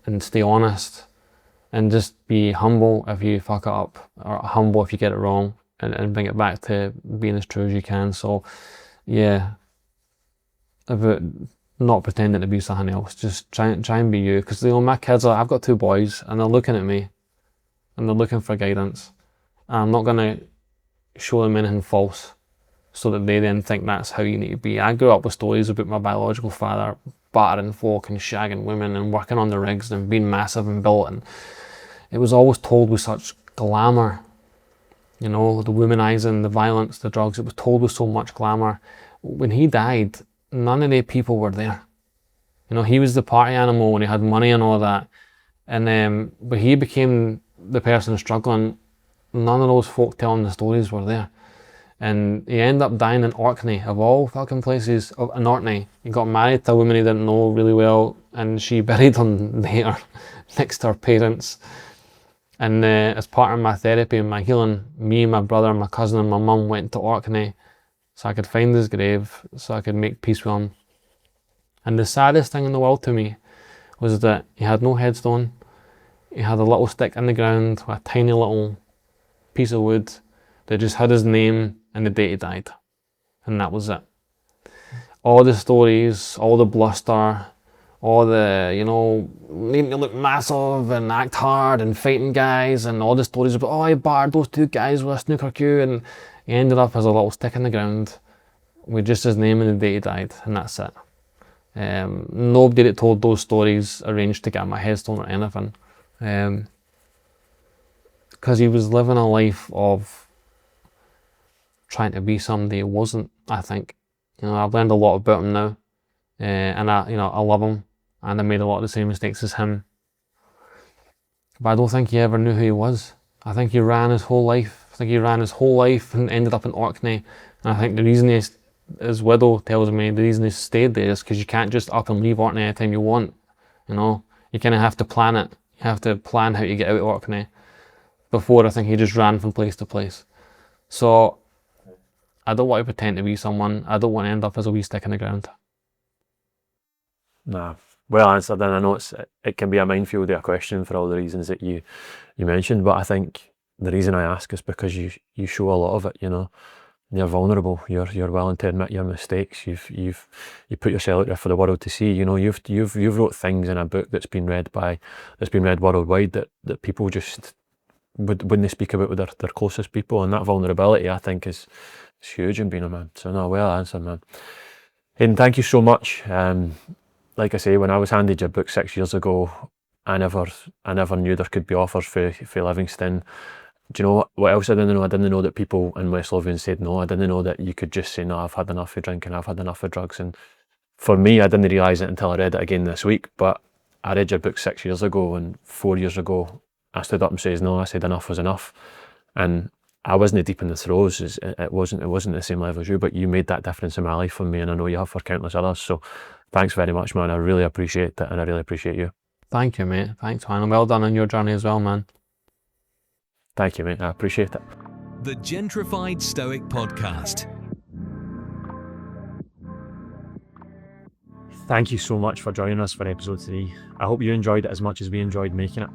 and stay honest and just be humble if you fuck it up, or humble if you get it wrong, and bring it back to being as true as you can. So yeah, about not pretending to be something else, just try and be you. Because my kids I've got 2 boys and they're looking at me and they're looking for guidance. I'm not gonna show them anything false so that they then think that's how you need to be. I grew up with stories about my biological father battering folk and shagging women and working on the rigs and being massive and built, and it was always told with such glamour. The womanising, the violence, the drugs, it was told with so much glamour. When he died, none of the people were there. He was the party animal when he had money and all that, and but he became the person struggling. None of those folk telling the stories were there. And he ended up dying in Orkney, of all fucking places, in Orkney. He got married to a woman he didn't know really well, and she buried him there, next to her parents. And as part of my therapy and my healing, me, my brother, my cousin and my mum went to Orkney so I could find his grave, so I could make peace with him. And the saddest thing in the world to me was that he had no headstone. He had a little stick in the ground with a tiny little piece of wood that just had his name and the date he died. And that was it. All the stories, all the bluster, all the, needing to look massive and act hard and fighting guys, and all the stories about, he battered those 2 guys with a snooker cue, and he ended up as a little stick in the ground with just his name and the date he died, and that's it. Nobody that told those stories arranged to get my headstone or anything. Because he was living a life of trying to be somebody he wasn't, I think. I've learned a lot about him now, and I love him, and I made a lot of the same mistakes as him. But I don't think he ever knew who he was. I think he ran his whole life. And ended up in Orkney. And I think the reason his widow tells me the reason he stayed there is because you can't just up and leave Orkney anytime you want. You kind of have to plan it. You have to plan how to get out of Orkney. Before, I think he just ran from place to place. So I don't want to pretend to be someone. I don't want to end up as a wee stick in the ground. Nah, well answered. And I know it can be a minefield of a question for all the reasons that you mentioned, but I think the reason I ask is because you show a lot of it. You're vulnerable. You're willing to admit your mistakes. You put yourself out there for the world to see. You've wrote things in a book that's been read worldwide that people just wouldn't speak about with their closest people, and that vulnerability, I think, is huge in being a man. So no, well answered, man. Aidan, thank you so much. Like I say, when I was handed your book 6 years ago, I never knew there could be offers for Livingston. Do you know what else I didn't know? I didn't know that people in West Lothian said no. I didn't know that you could just say, no, I've had enough of drinking, I've had enough of drugs. And for me, I didn't realise it until I read it again this week, but I read your book 6 years ago, and 4 years ago, I stood up and says no. I said enough was enough. And I wasn't deep in the throes. It wasn't the same level as you, but you made that difference in my life for me, and I know you have for countless others. So thanks very much, man. I really appreciate it, and I really appreciate you. Thank you, mate. Thanks, man. And well done on your journey as well, man. Thank you, mate. I appreciate it. The Gentrified Stoic Podcast. Thank you so much for joining us for episode 3. I hope you enjoyed it as much as we enjoyed making it.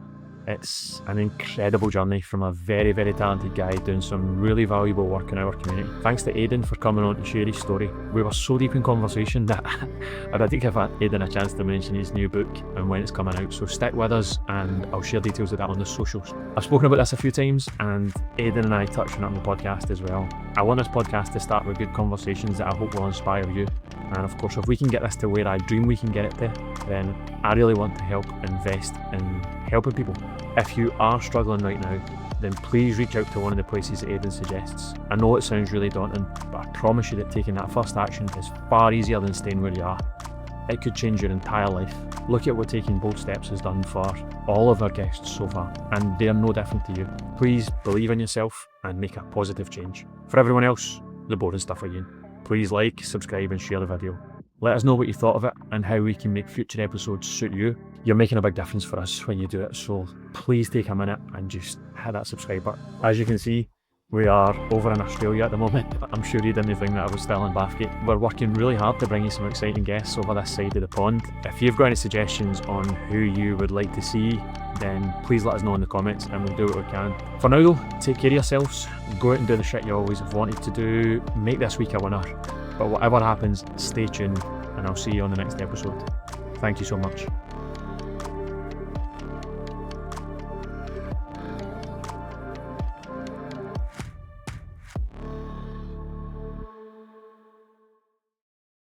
It's an incredible journey from a very, very talented guy doing some really valuable work in our community. Thanks to Aidan for coming on to share his story. We were so deep in conversation that I didn't give Aidan a chance to mention his new book and when it's coming out, so stick with us and I'll share details of that on the socials. I've spoken about this a few times and Aidan and I touched on it on the podcast as well. I want this podcast to start with good conversations that I hope will inspire you. And of course, if we can get this to where I dream we can get it to, then I really want to help invest in helping people. If you are struggling right now, then please reach out to one of the places that Aidan suggests. I know it sounds really daunting, but I promise you that taking that first action is far easier than staying where you are. It could change your entire life. Look at what taking bold steps has done for all of our guests so far, and they are no different to you. Please believe in yourself and make a positive change. For everyone else, the boring stuff again. Please like, subscribe and share the video. Let us know what you thought of it and how we can make future episodes suit you. You're making a big difference for us when you do it, so please take a minute and just hit that subscribe button. As you can see, we are over in Australia at the moment. I'm sure you didn't think that I was still in Bathgate. We're working really hard to bring you some exciting guests over this side of the pond. If you've got any suggestions on who you would like to see, then please let us know in the comments and we'll do what we can. For now though, take care of yourselves, go out and do the shit you always have wanted to do, make this week a winner. But whatever happens, stay tuned and I'll see you on the next episode. Thank you so much.